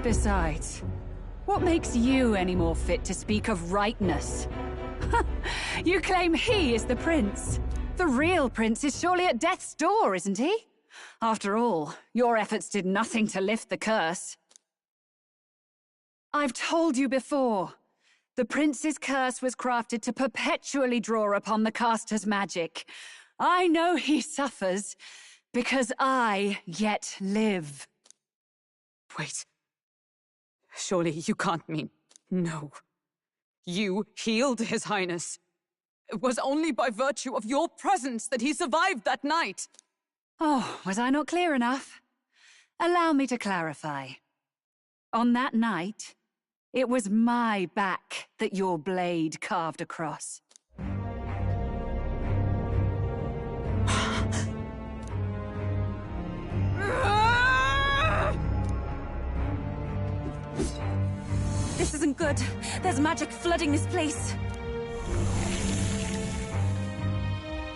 Besides, what makes you any more fit to speak of rightness? You claim he is the prince. The real prince is surely at death's door, isn't he? After all, your efforts did nothing to lift the curse. I've told you before. The prince's curse was crafted to perpetually draw upon the caster's magic. I know he suffers, because I yet live. Wait. Surely you can't mean... No. You healed His Highness. It was only by virtue of your presence that he survived that night. Oh, was I not clear enough? Allow me to clarify. On that night, it was my back that your blade carved across. This isn't good. There's magic flooding this place.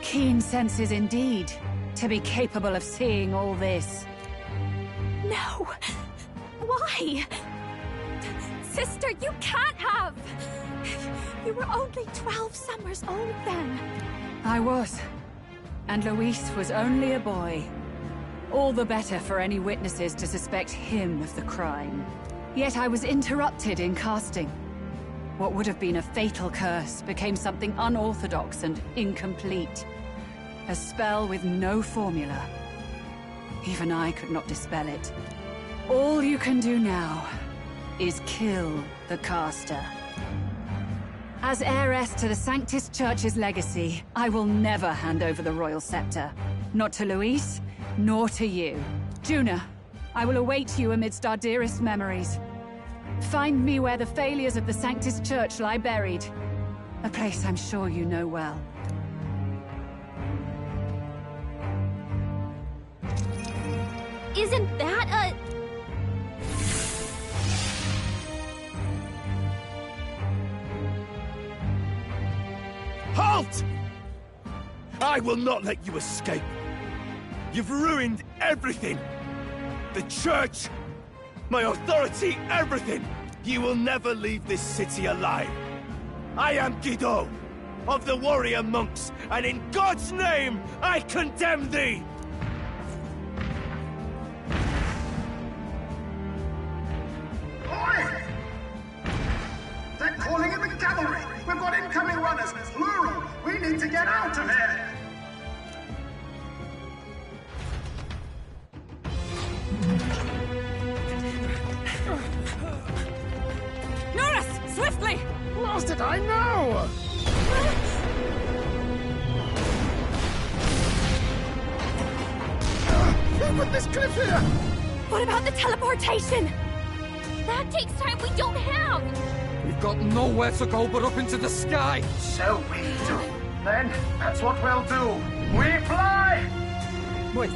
Keen senses indeed, to be capable of seeing all this. No! Why? Sister, you can't have! You were only 12 summers old then. I was. And Luis was only a boy. All the better for any witnesses to suspect him of the crime. Yet I was interrupted in casting. What would have been a fatal curse became something unorthodox and incomplete. A spell with no formula. Even I could not dispel it. All you can do now is kill the caster. As heiress to the Sanctis Church's legacy, I will never hand over the royal scepter. Not to Luis, nor to you. Juna, I will await you amidst our dearest memories. Find me where the failures of the Sanctis Church lie buried. A place I'm sure you know well. Isn't that a... Halt! I will not let you escape. You've ruined everything. The church, my authority, everything. You will never leave this city alive. I am Guido, of the warrior monks, and in God's name, I condemn thee! Oi! They're calling in the cavalry! We've got incoming runners, plural! We need to get out of here! Norris! Swiftly! Lost it, I know! With this cliff here! What about the teleportation? That takes time we don't have! We've got nowhere to go but up into the sky! So we do. Then, that's what we'll do. We fly! Wait,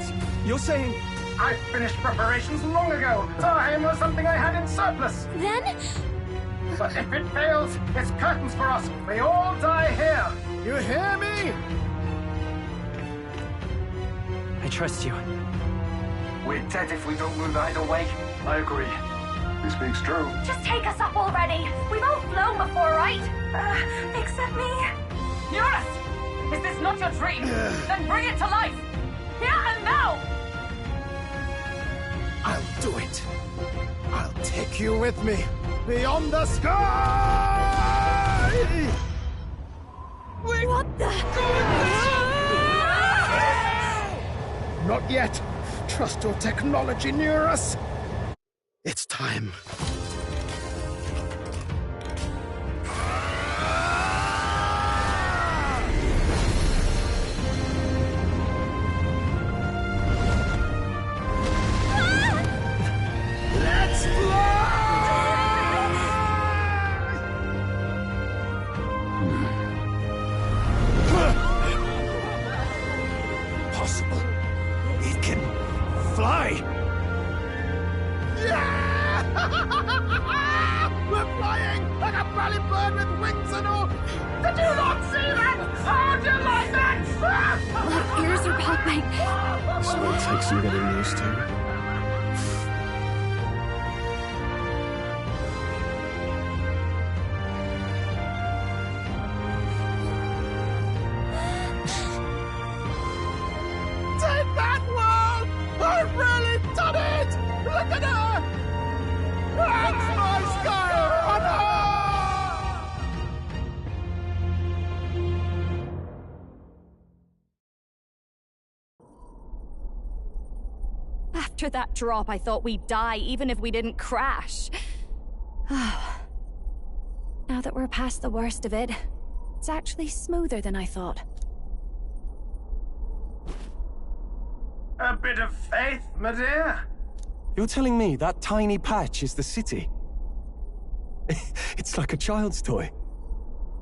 you're saying... I finished preparations long ago. Time was something I had in surplus. Then? But if it fails, it's curtains for us. We all die here. You hear me? I trust you. We're dead if we don't move either way. I agree. He speaks true. Just take us up already. We've all flown before, right? Except me. Eurus! Is this not your dream? Then bring it to life! Here and now! I'll do it. I'll take you with me. Beyond the sky! What the? Not yet. Trust your technology near us. It's time. Let's fly! Possible. It can fly! Yeah! We're flying like a bally bird with wings and all! Did you not see that? How do you like that? My ears are popping. So it takes some getting used to. Take that, world! I've really done it! Look at her! That's my sky runner! After that drop, I thought we'd die, even if we didn't crash. Now that we're past the worst of it, it's actually smoother than I thought. A bit of faith, my dear. You're telling me that tiny patch is the city? It's like a child's toy.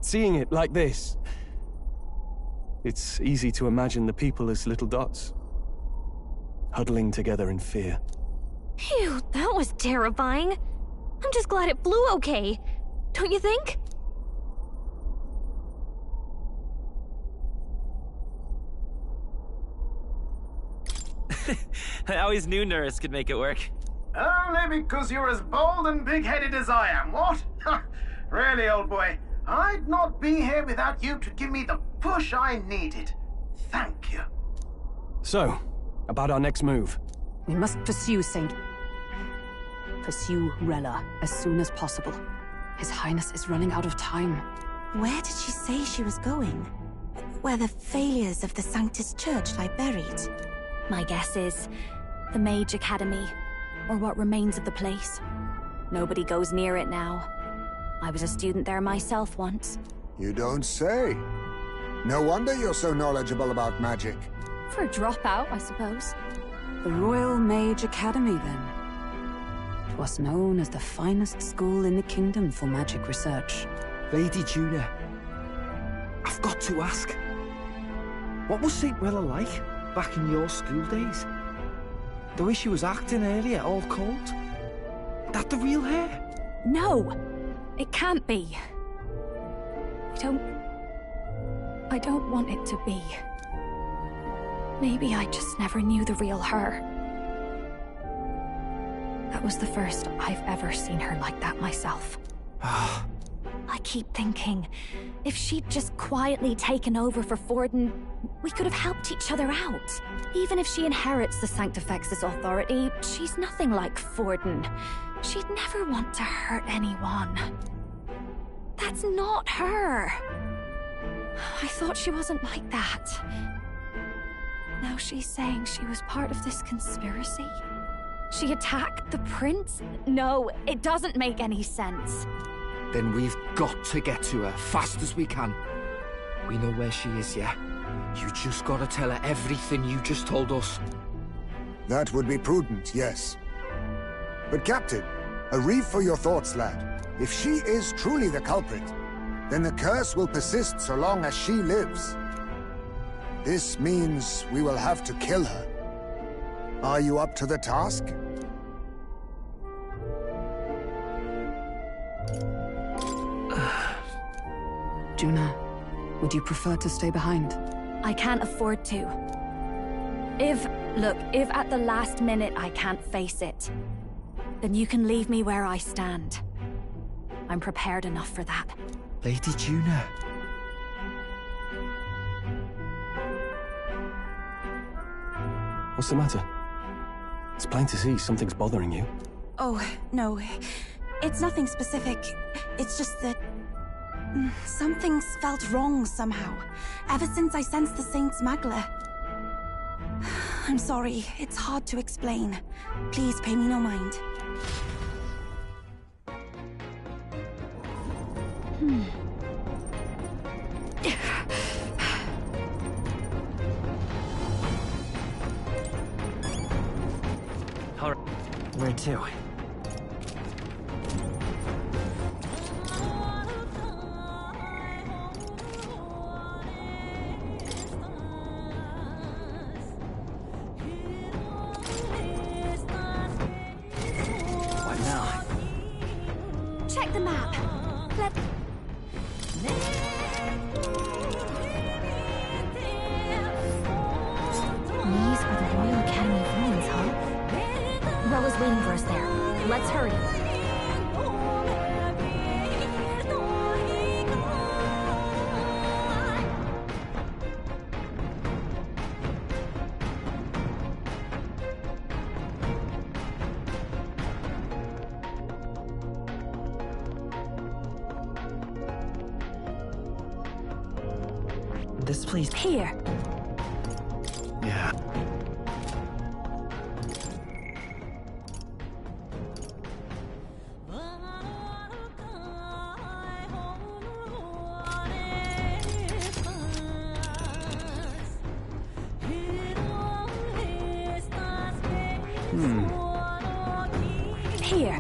Seeing it like this, it's easy to imagine the people as little dots, huddling together in fear. Phew, that was terrifying. I'm just glad it flew okay. Don't you think? I always knew Norris could make it work. Only because you're as bold and big-headed as I am, what? Really, old boy, I'd not be here without you to give me the push I needed. Thank you. So, about our next move. We must pursue Rella as soon as possible. His Highness is running out of time. Where did she say she was going? Where the failures of the Sanctus Church lie buried? My guess is the Mage Academy, or what remains of the place. Nobody goes near it now. I was a student there myself once. You don't say. No wonder you're so knowledgeable about magic. For a dropout, I suppose. The Royal Mage Academy, then. It was known as the finest school in the kingdom for magic research. Lady Juna, I've got to ask. What was St. Rella like back in your school days? The way she was acting earlier, all cold? That the real her? No! It can't be. I don't want it to be. Maybe I just never knew the real her. That was the first I've ever seen her like that myself. I keep thinking, if she'd just quietly taken over for Forden, we could have helped each other out. Even if she inherits the Sanctifex's authority, she's nothing like Forden. She'd never want to hurt anyone. That's not her. I thought she wasn't like that. Now she's saying she was part of this conspiracy? She attacked the prince? No, it doesn't make any sense. Then we've got to get to her fast as we can. We know where she is, yeah? You just gotta tell her everything you just told us. That would be prudent, yes. But Captain, a reef for your thoughts, lad. If she is truly the culprit, then the curse will persist so long as she lives. This means we will have to kill her. Are you up to the task? Juna, would you prefer to stay behind? I can't afford to. If at the last minute I can't face it, then you can leave me where I stand. I'm prepared enough for that. Lady Juna. What's the matter? It's plain to see something's bothering you. Oh, no. It's nothing specific. It's just that... something's felt wrong somehow. Ever since I sensed the Saint's Magla. I'm sorry, it's hard to explain. Please pay me no mind. Where to? What now? Check the map. These are the Royal Academy ruins, huh? Rella's waiting for us there. Let's hurry. This place... Here. Yeah. Here.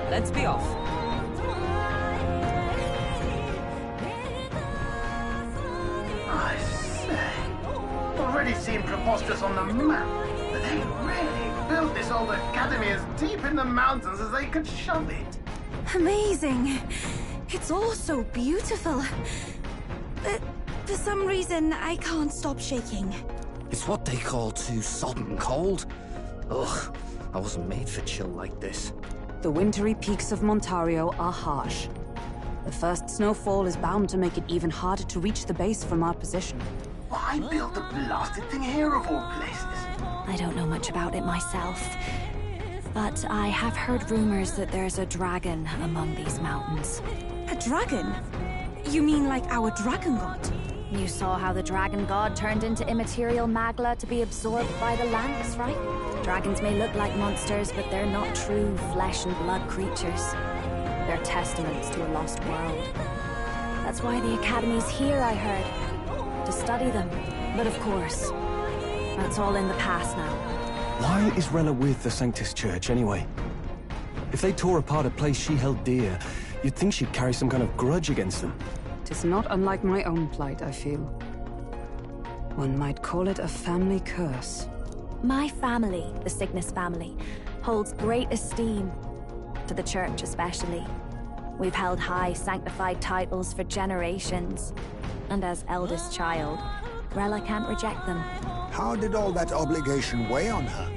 Let's be off. I say, already seem preposterous on the map, but they really built this old academy as deep in the mountains as they could shove it. Amazing. It's all so beautiful. But for some reason, I can't stop shaking. It's what they call too sodden cold. Ugh, I wasn't made for chill like this. The wintry peaks of Montario are harsh. The first snowfall is bound to make it even harder to reach the base from our position. Why build the blasted thing here of all places? I don't know much about it myself, but I have heard rumors that there's a dragon among these mountains. A dragon? You mean like our dragon god? You saw how the dragon god turned into immaterial Magla to be absorbed by the Lanks, right? Dragons may look like monsters, but they're not true flesh and blood creatures. They're testaments to a lost world. That's why the Academy's here, I heard. To study them. But of course, that's all in the past now. Why is Rella with the Sanctus Church, anyway? If they tore apart a place she held dear, you'd think she'd carry some kind of grudge against them. It is not unlike my own plight, I feel. One might call it a family curse. My family, the Cygnus family, holds great esteem, to the Church especially. We've held high sanctified titles for generations, and as eldest child, Rella can't reject them. How did all that obligation weigh on her?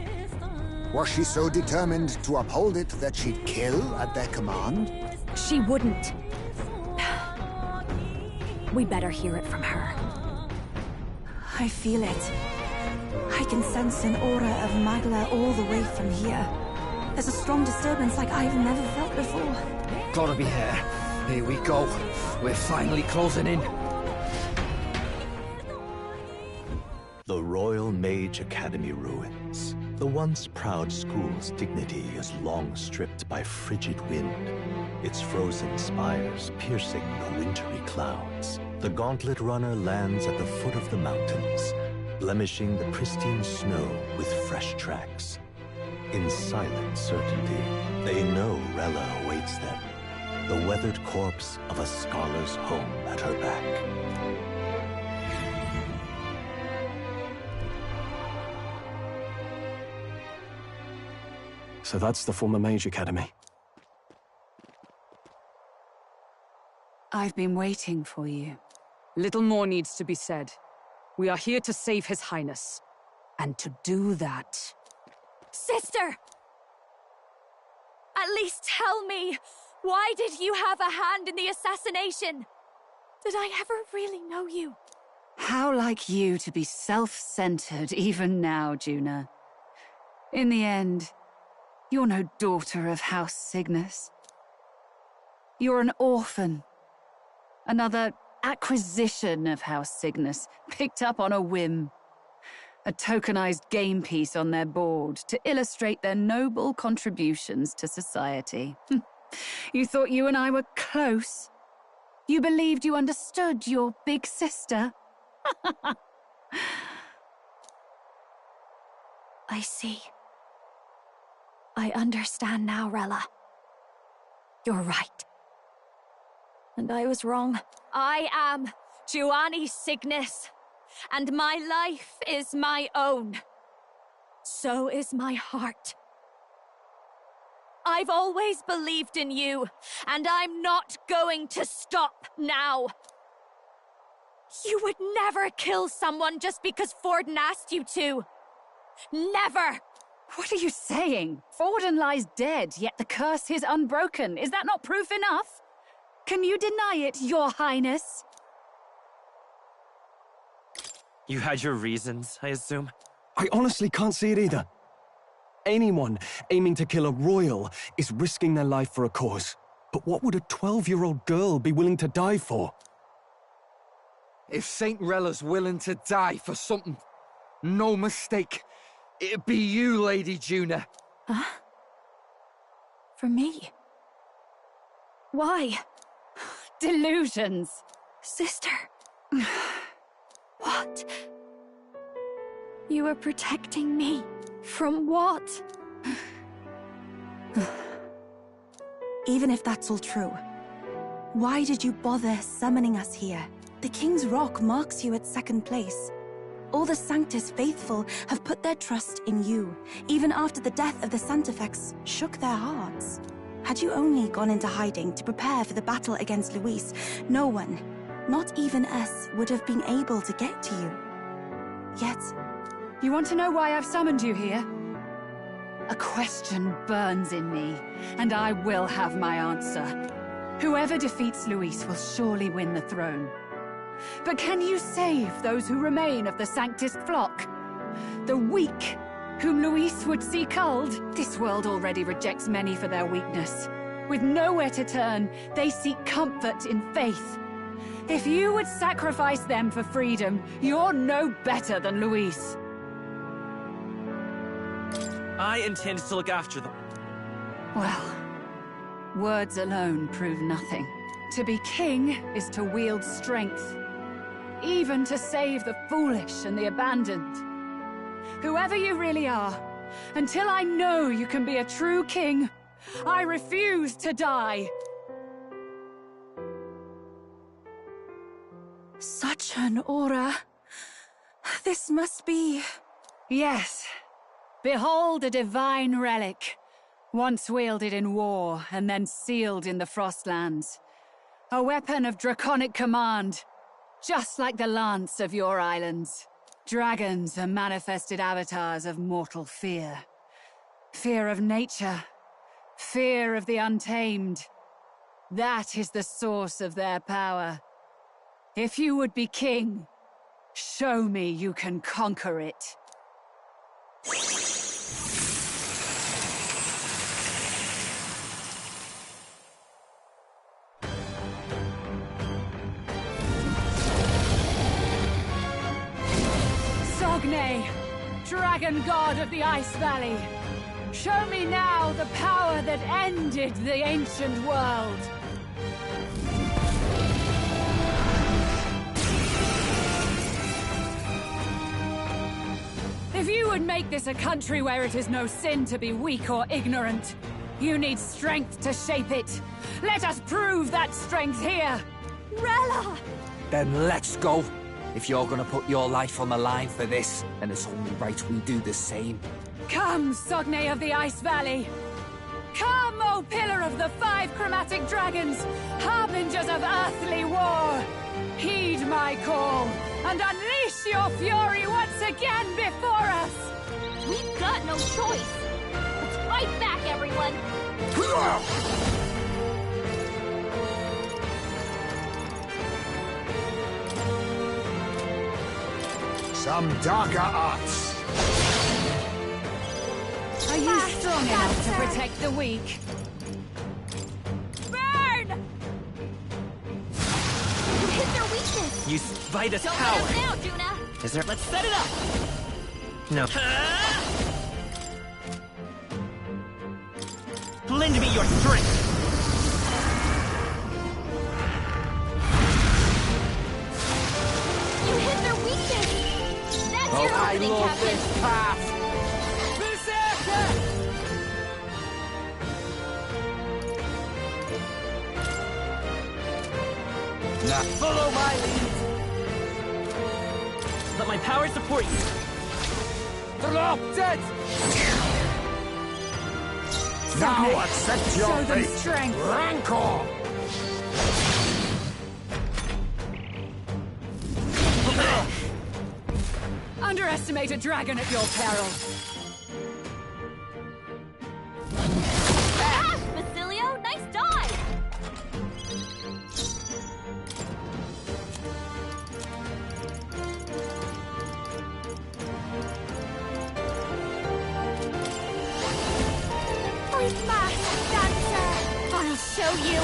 Was she so determined to uphold it that she'd kill at their command? She wouldn't. We'd better hear it from her. I feel it. I can sense an aura of Magla all the way from here. There's a strong disturbance like I've never felt before. Gotta be here. Here we go. We're finally closing in. The Royal Mage Academy ruins. The once proud school's dignity is long stripped by frigid wind, its frozen spires piercing the wintry clouds. The gauntlet runner lands at the foot of the mountains, blemishing the pristine snow with fresh tracks. In silent certainty, they know Rella awaits them, the weathered corpse of a scholar's home at her back. So that's the former Mage Academy. I've been waiting for you. Little more needs to be said. We are here to save His Highness. And to do that... Sister! At least tell me, why did you have a hand in the assassination? Did I ever really know you? How like you to be self-centered even now, Juna. In the end, you're no daughter of House Cygnus. You're an orphan. Another acquisition of House Cygnus, picked up on a whim. A tokenized game piece on their board to illustrate their noble contributions to society. You thought you and I were close? You believed you understood your big sister? I see. I understand now, Rella. You're right. And I was wrong. I am Giovanni Cygnus, and my life is my own. So is my heart. I've always believed in you, and I'm not going to stop now. You would never kill someone just because Forden asked you to. Never! What are you saying? Forden lies dead, yet the curse is unbroken. Is that not proof enough? Can you deny it, Your Highness? You had your reasons, I assume? I honestly can't see it either. Anyone aiming to kill a royal is risking their life for a cause. But what would a 12-year-old girl be willing to die for? If Saint Rella's willing to die for something, no mistake, it'd be you, Lady Juna. Huh? For me? Why? Delusions. Sister. What? You are protecting me. From what? Even if that's all true, why did you bother summoning us here? The King's Rock marks you at second place. All the Sanctus faithful have put their trust in you, even after the death of the Santafex shook their hearts. Had you only gone into hiding to prepare for the battle against Luis, no one, not even us, would have been able to get to you. Yet... You want to know why I've summoned you here? A question burns in me, and I will have my answer. Whoever defeats Luis will surely win the throne. But can you save those who remain of the Sanctus flock? The weak, whom Luis would see culled? This world already rejects many for their weakness. With nowhere to turn, they seek comfort in faith. If you would sacrifice them for freedom, you're no better than Luis. I intend to look after them. Well, words alone prove nothing. To be king is to wield strength, even to save the foolish and the abandoned. Whoever you really are, until I know you can be a true king, I refuse to die. Such an aura. This must be... Yes. Behold a divine relic, once wielded in war and then sealed in the Frostlands. A weapon of draconic command, just like the lance of your islands. Dragons are manifested avatars of mortal fear. Fear of nature, fear of the untamed. That is the source of their power. If you would be king, show me you can conquer it. Sogne, Dragon God of the Ice Valley, show me now the power that ended the ancient world. If you would make this a country where it is no sin to be weak or ignorant, you need strength to shape it. Let us prove that strength here. Rella! Then let's go. If you're gonna put your life on the line for this, then it's only right we do the same. Come, Sogne of the Ice Valley. Come, O Pillar of the 5 Chromatic Dragons, harbingers of earthly war. Heed my call, and unleash your fury once again before us! We've got no choice! Let's fight back, everyone! Some darker arts. Are you strong enough to protect the weak? Burn! You hit their weakness! You spite us Don't power! let us now, Juna! Is there... Let's set it up! No. Lend me your strength! You hit their weakness! That's your opening, Captain! This path! Now follow my lead! Let my power support you! Drop dead! Now accept your Show them fate! strength! Rancor! Underestimate a dragon at your peril! Ah! Basilio, nice dive! Fight fast, dancer! I'll show you!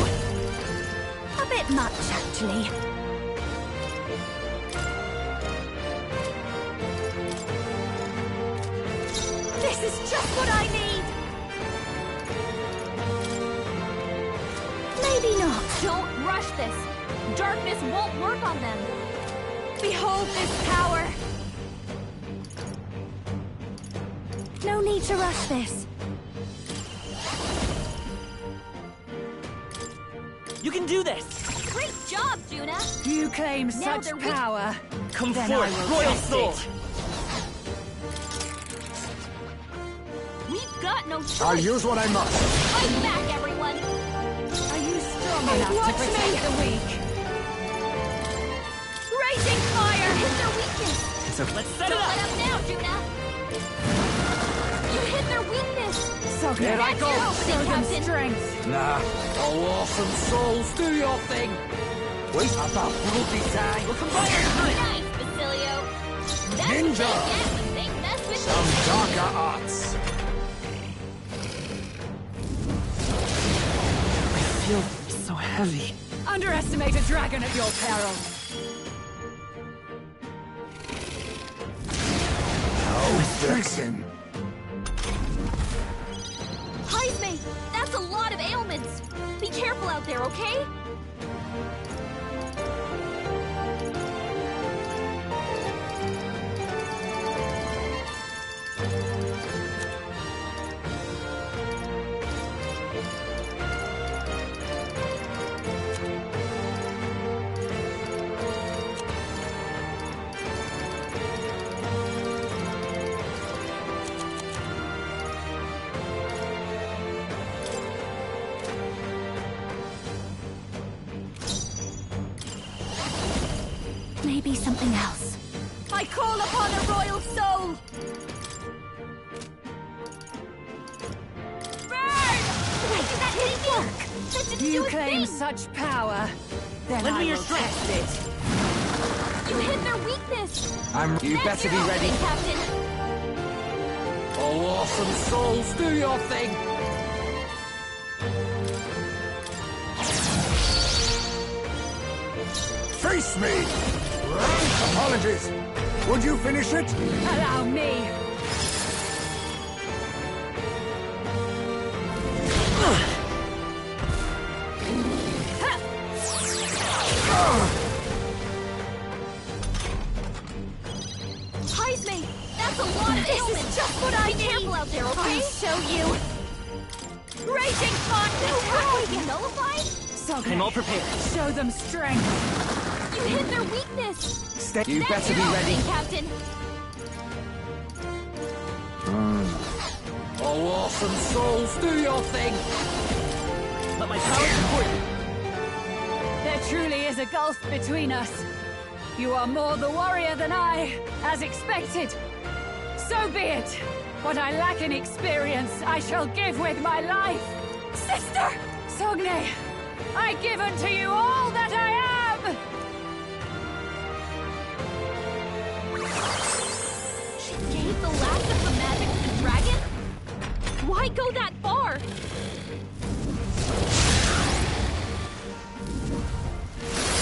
A bit much, actually. This is just what I need! Maybe not. Don't rush this. Darkness won't work on them. Behold this power! No need to rush this. You can do this! Great job, Juna! You claim Now such they're weak. power. Come Then forth, I will Royal test Soul! it. We've got no choice! I'll use what I must. Fight back, everyone! Are you strong enough to watch protect me. the weak? Raging fire! Hit their weakness! So let's set Don't it let up! up now, Juna! You hit their weakness! So Here I That's go! your Show opening, them Captain! strength! Nah, oh awesome souls, do your thing! Wait, about bloody time! We'll combine our strength! Nice, Basilio! That's Ninja! what they get when they mess with Some you! darker arts. I feel so heavy. Underestimate a dragon at your peril. Oh, Vixen. Heisme! That's a lot of ailments! Be careful out there, okay? Maybe something else. I call upon a royal soul! Burn! Wait, that didn't work! That didn't You do a claim thing! such power. Then Lend I me your will strength. test it. You hit their weakness! You That's better your be ready. opening, Captain! Oh, awesome souls, do your thing! Face me! Apologies. Would you finish it? Allow me. Heisme, that's a lot of ailments. This is just what I need. Be careful out there, okay? I'll show you. Raging Font! How are you nullified? Sogne, I'm all prepared. Show them strength. You hit their weakness. Stay. You better be ready. Captain. Oh, awesome souls, do your thing! Let my power support you. There truly is a gulf between us. You are more the warrior than I, as expected. So be it. What I lack in experience, I shall give with my life. Sister! Sogne, I give unto you all that I am! She gave the last of the magic to the dragon? Why go that far?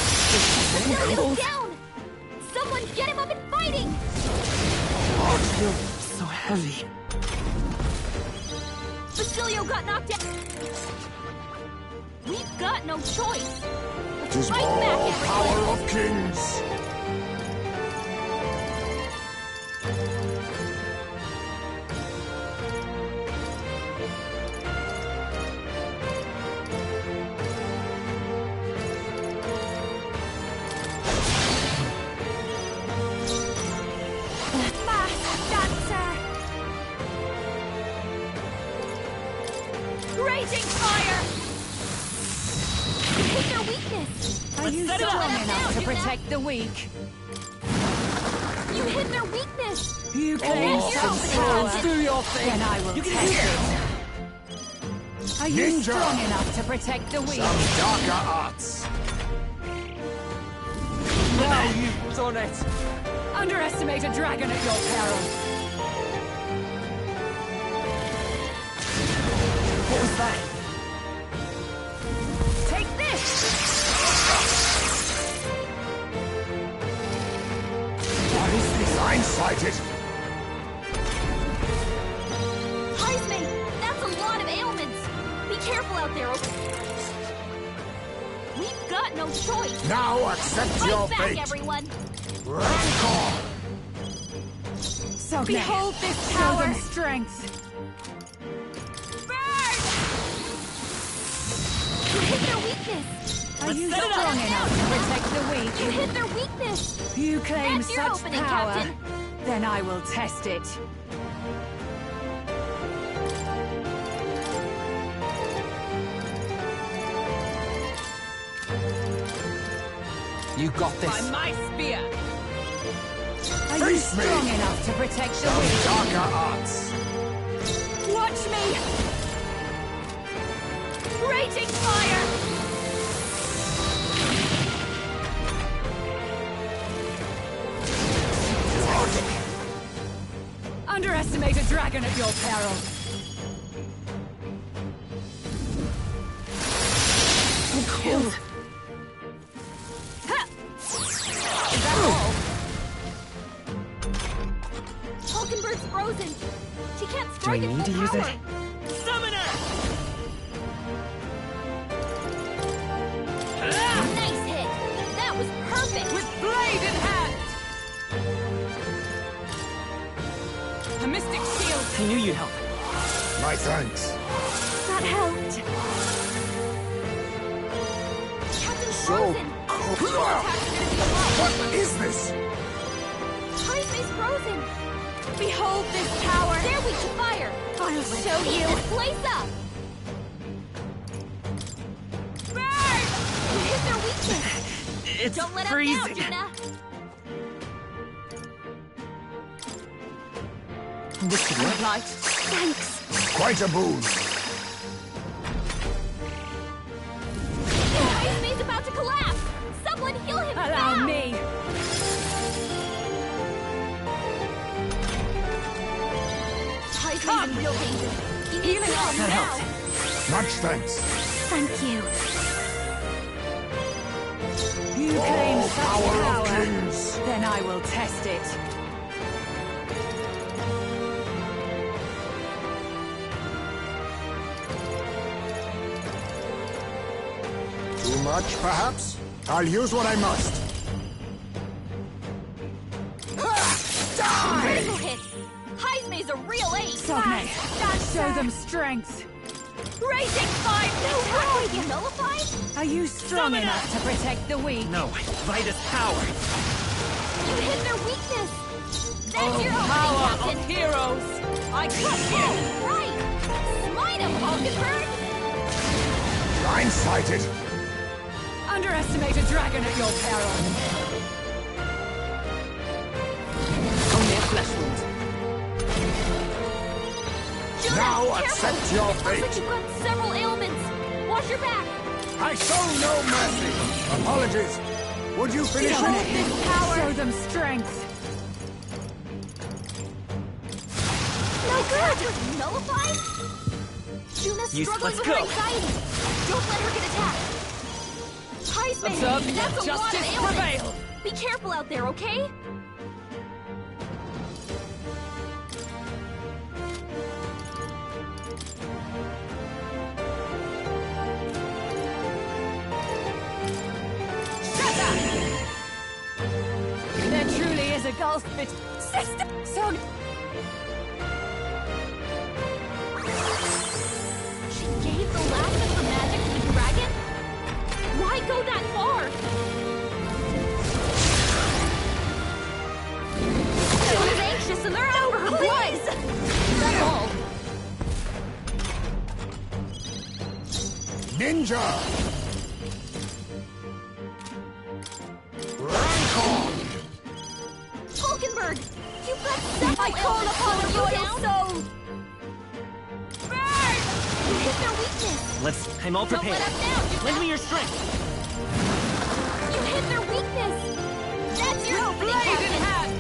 He's down! Someone get him up and fighting! Oh, I feel so heavy. Basilio got knocked out. We've got no choice. Tis Fight all back, everyone. power of kings. Raging fire! You hit their weakness! Are you set it up. strong enough to Down, protect the weak? You hit their weakness! You claim Awesome some souls, power. do your thing! Then I will You can test do it. Are you Ninja. strong enough to protect the weak? Some darker arts. Now you've done it! Underestimate a dragon at your peril. What was that? Take this! What is this? I'm sighted. Heisme, that's a lot of ailments! Be careful out there, okay? We've got no choice! Now accept your Fight back, fate. everyone! Rancor. So Behold this Show power! them strength. You hit their weakness! Are you set it up. strong enough to protect the weak? You hit their weakness! You claim That's your such opening, power. Captain. Then I will test it. You got this. By my spear! Are you Face me. strong enough to protect the Some weak? darker arts. Watch me! Raging fire! Underestimate a dragon at your peril. So cold. Is that all? Hulkenberg's frozen. She can't Do I strike need at to full use power. it? Summoner! Nice hit. That was perfect. With blade in hand! A mystic shield! I knew you'd help. My thanks. That helped. Captain's So frozen. cold. Attacks are gonna be a lot. What is this? Heisme's frozen. Behold this power. They're weak to fire. I'll show you. This place up. Burn! You hit their weakness. It's Don't let freezing. up now, Gina. This could work. Light. Thanks. Quite a boon. Heisme's about to collapse. Someone heal him Allow now. me. Heisme's come That now. helps. Much thanks. Thank you. You claim such power of power, kings. then I will test it. Too much, perhaps? I'll use what I must. Critical hit! Heismei's a real ace! Sogne, That's show them strength. Raging fire! No way! Nullified? Are you strong enough to protect the weak? No, Vida's power. You hit their weakness! That's your power opening, Captain! of heroes! I cut you! Right! Smite him, Hulkenberg! Blindsighted. Underestimate a dragon at your peril. Only a flesh wound. Jonah, Now careful. accept your Looks like fate. you've got several ailments. Watch your back. I show no mercy. Apologies. Would you finish Sogne, it? this power. show them strength. No good! Nullified? Juna's Yes, struggling let's with go. her anxiety. Don't let her get attacked. Heismei, Observe and that's let a lot of justice ailments. prevail. Be careful out there, okay? There truly is a gulf between... Sister! Sogne! She gave the last of her magic to the dragon? Why go that far? Someone's anxious and they're out for her blood! That's all. Ninja! Hulkenberg! You've got several I call ailments upon the slowing you royal down. soul! Burn! You hit their weakness! I'm all Don't prepared. let up now, Juna! Lend me your strength. You hit their weakness! That's your opening, Blade in Captain! hand!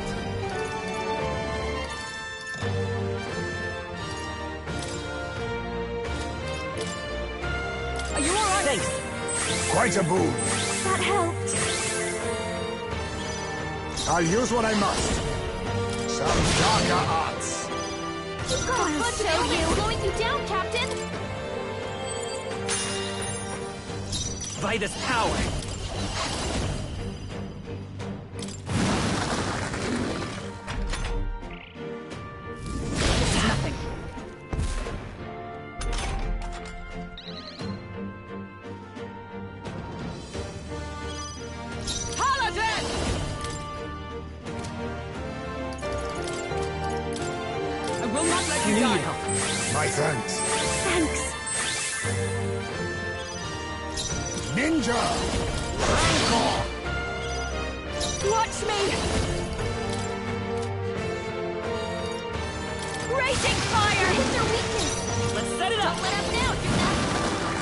Are you alright? Thanks. Quite a boon. That helped. I'll use what I must. Some darker arts. You've got a bunch of ailments slowing you down, Captain! Vida's power. This is nothing. Paladin! I will not let you die. My thanks. Thanks. Ninja! Rancor! Watch me! Raging fire! You hit their weakness! Let's set it up. Don't let up now, Juna!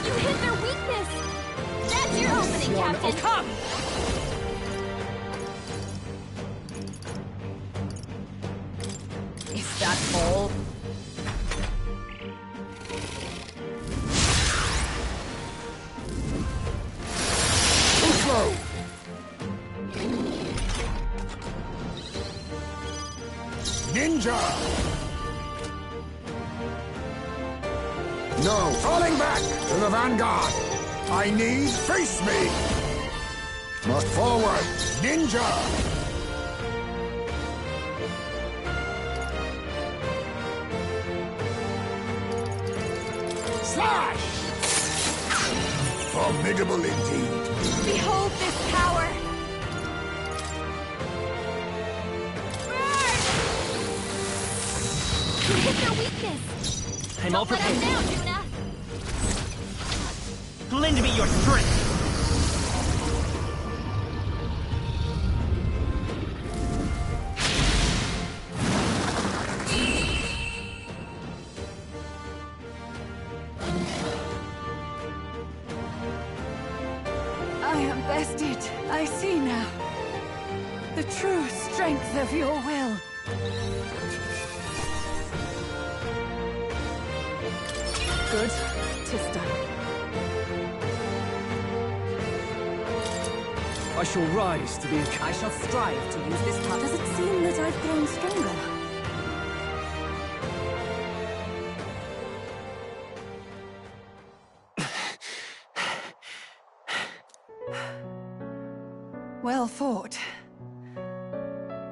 You hit their weakness! That's your opening, Captain! Oh, come! Is that all? Slow! Ninja! No, falling back to the vanguard! I need face me! Must forward! Ninja! Slash! Formidable indeed. Behold this power! Burn! You hit their weakness! I'm all Don't let up prepared. now, Juna! Lend me your strength. I am bested. I see now. The true strength of your will. Good. 'Tis done. I shall rise to be a... I shall strive to use this power. Does it seem that I've grown stronger? Well fought.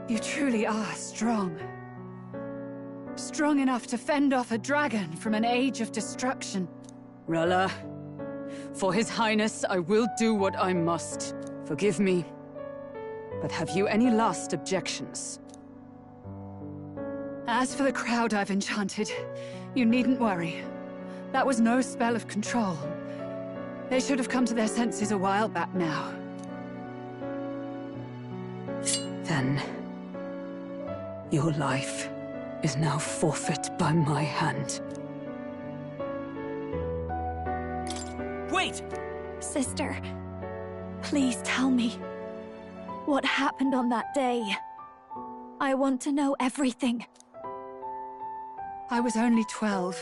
You truly are strong. Strong enough to fend off a dragon from an age of destruction. Rella, for His Highness, I will do what I must. Forgive me, but have you any last objections? As for the crowd I've enchanted, you needn't worry. That was no spell of control. They should have come to their senses a while back now. Then, your life is now forfeit by my hand. Wait! Sister, please tell me. What happened on that day? I want to know everything. I was only 12.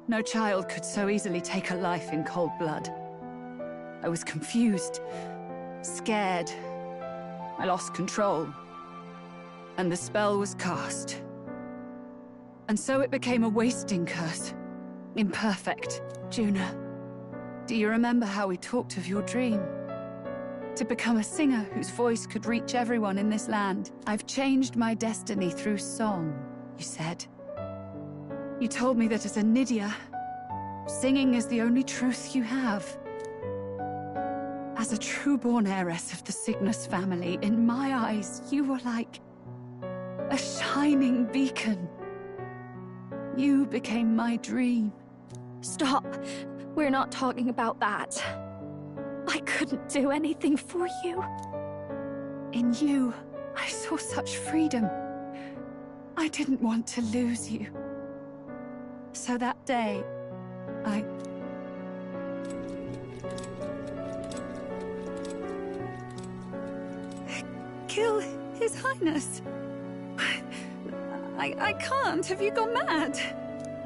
No child could so easily take a life in cold blood. I was confused, scared. I lost control. And the spell was cast. And so it became a wasting curse. Imperfect. Juna, do you remember how we talked of your dream? To become a singer whose voice could reach everyone in this land. I've changed my destiny through song, you said. You told me that as a Nydia, singing is the only truth you have. As a true-born heiress of the Cygnus family, in my eyes, you were like a shining beacon. You became my dream. Stop. We're not talking about that. I couldn't do anything for you. In you, I saw such freedom. I didn't want to lose you. So that day, I... kill His Highness. I can't. Have you gone mad?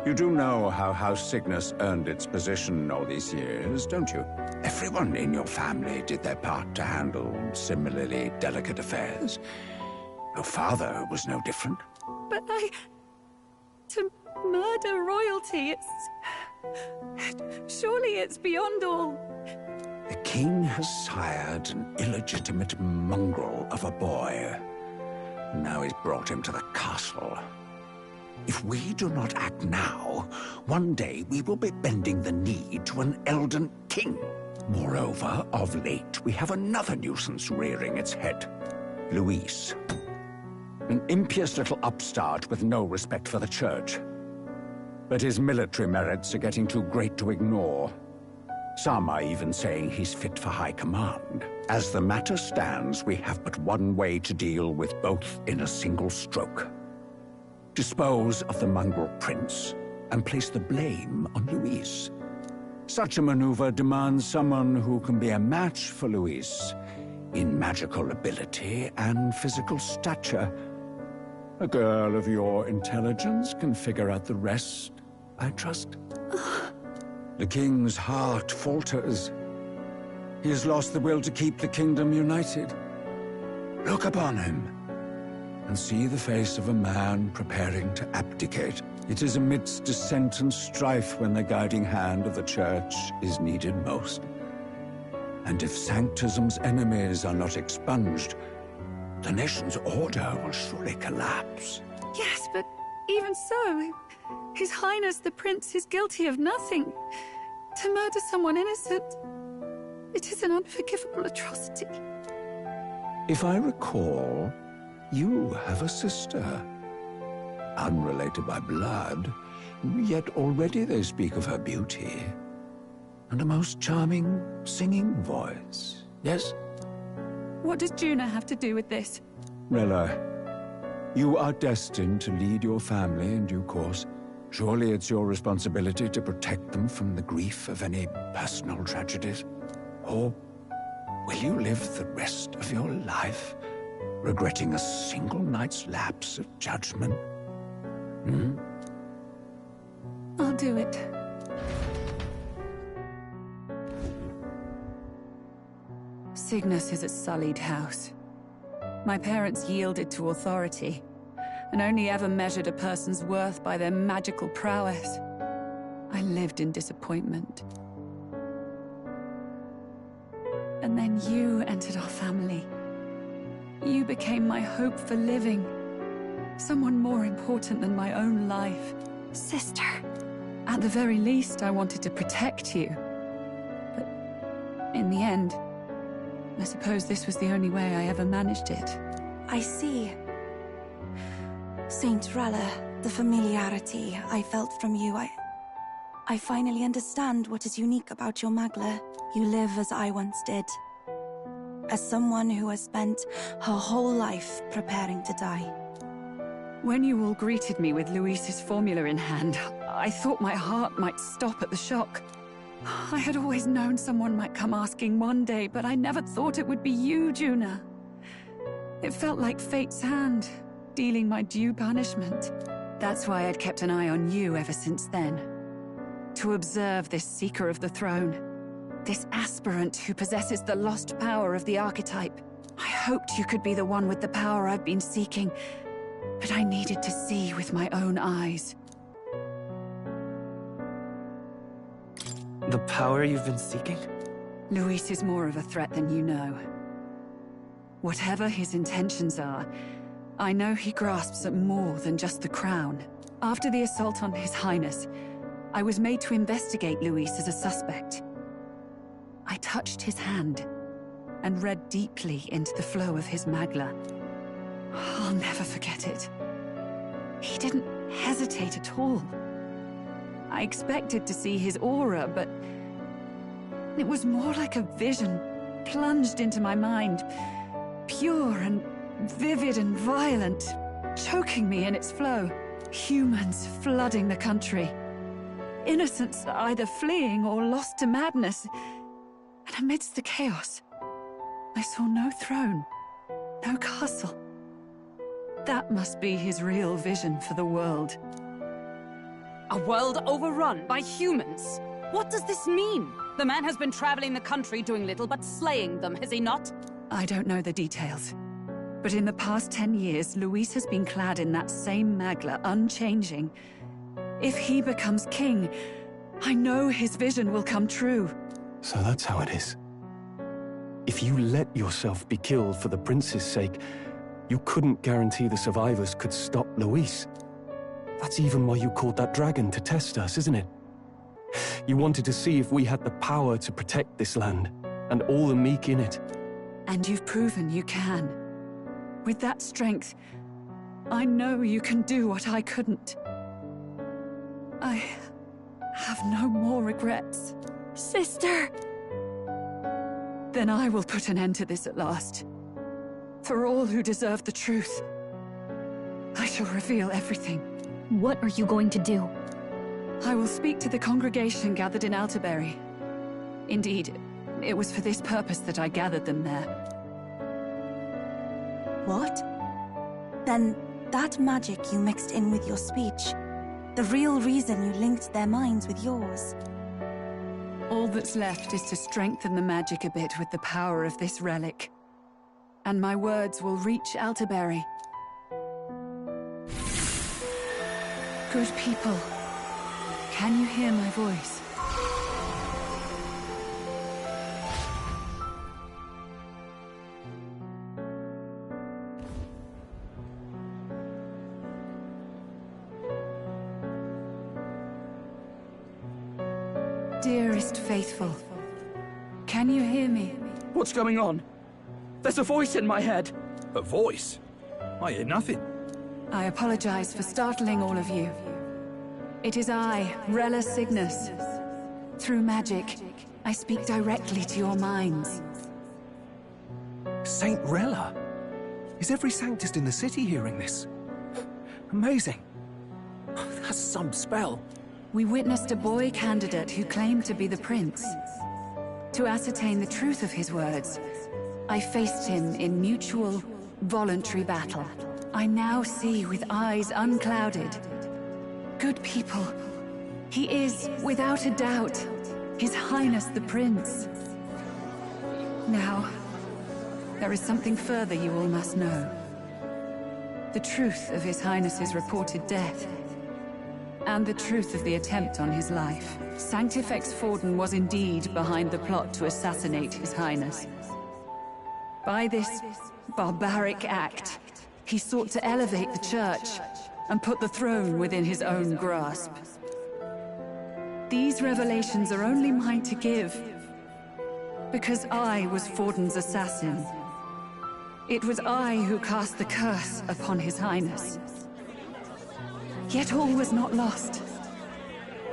You do know how House Cygnus earned its position all these years, don't you? Everyone in your family did their part to handle similarly delicate affairs. Your father was no different. But to murder royalty, surely it's beyond all... The king has sired an illegitimate mongrel of a boy. Now he's brought him to the castle. If we do not act now, one day we will be bending the knee to an Elden king. Moreover, of late, we have another nuisance rearing its head. Luis. An impious little upstart with no respect for the church. But his military merits are getting too great to ignore. Some are even saying he's fit for high command. As the matter stands, we have but one way to deal with both in a single stroke. Dispose of the mongrel prince and place the blame on Luis. Such a maneuver demands someone who can be a match for Luis in magical ability and physical stature. A girl of your intelligence can figure out the rest, I trust. The king's heart falters. He has lost the will to keep the kingdom united. Look upon him and see the face of a man preparing to abdicate. It is amidst dissent and strife when the guiding hand of the church is needed most. And if Sanctism's enemies are not expunged, the nation's order will surely collapse. Yes, but even so, His Highness the Prince is guilty of nothing. To murder someone innocent, it is an unforgivable atrocity. If I recall, you have a sister. Unrelated by blood, yet already they speak of her beauty. And a most charming singing voice, yes? What does Juna have to do with this? Rella, you are destined to lead your family in due course. Surely it's your responsibility to protect them from the grief of any personal tragedies. Or will you live the rest of your life regretting a single night's lapse of judgment? I'll do it. Cygnus is a sullied house. My parents yielded to authority, and only ever measured a person's worth by their magical prowess. I lived in disappointment. And then you entered our family. You became my hope for living. Someone more important than my own life. Sister. At the very least, I wanted to protect you. But in the end, I suppose this was the only way I ever managed it. I see. Saint Rella, the familiarity I felt from you, I finally understand what is unique about your Magla. You live as I once did. As someone who has spent her whole life preparing to die. When you all greeted me with Luis's formula in hand, I thought my heart might stop at the shock. I had always known someone might come asking one day, but I never thought it would be you, Juna. It felt like fate's hand, dealing my due punishment. That's why I'd kept an eye on you ever since then. To observe this seeker of the throne. This aspirant who possesses the lost power of the archetype. I hoped you could be the one with the power I've been seeking, but I needed to see with my own eyes. The power you've been seeking? Luis is more of a threat than you know. Whatever his intentions are, I know he grasps at more than just the crown. After the assault on His Highness, I was made to investigate Luis as a suspect. I touched his hand and read deeply into the flow of his Magla. I'll never forget it. He didn't hesitate at all. I expected to see his aura, but it was more like a vision plunged into my mind, pure and vivid and violent, choking me in its flow. Humans flooding the country. Innocents either fleeing or lost to madness. And amidst the chaos, I saw no throne, no castle. That must be his real vision for the world. A world overrun by humans? What does this mean? The man has been traveling the country doing little but slaying them, has he not? I don't know the details. But in the past 10 years, Luis has been clad in that same Magla, unchanging. If he becomes king, I know his vision will come true. So that's how it is. If you let yourself be killed for the prince's sake, you couldn't guarantee the survivors could stop Luis. That's even why you called that dragon to test us, isn't it? You wanted to see if we had the power to protect this land, and all the meek in it. And you've proven you can. With that strength, I know you can do what I couldn't. I have no more regrets. Sister! Then I will put an end to this at last. For all who deserve the truth. I shall reveal everything. What are you going to do? I will speak to the congregation gathered in Altaberry. Indeed, it was for this purpose that I gathered them there. What? Then that magic you mixed in with your speech, the real reason you linked their minds with yours. All that's left is to strengthen the magic a bit with the power of this relic. And my words will reach Altaberry. Good people, can you hear my voice? Dearest faithful, can you hear me? What's going on? There's a voice in my head. A voice? I hear nothing. I apologize for startling all of you. It is I, Rella Cygnus. Through magic, I speak directly to your minds. Saint Rella? Is every Sanctist in the city hearing this? Amazing. That's some spell. We witnessed a boy candidate who claimed to be the prince. To ascertain the truth of his words, I faced him in mutual, voluntary battle. I now see with eyes unclouded. Good people, He is, without a doubt, His Highness the Prince. Now, there is something further you all must know. The truth of His Highness's reported death, and the truth of the attempt on his life. Sanctifex Forden was indeed behind the plot to assassinate His Highness. By this barbaric act, he sought to elevate the Church and put the throne within his own grasp. These revelations are only mine to give, because I was Forden's assassin. It was I who cast the curse upon His Highness. Yet all was not lost.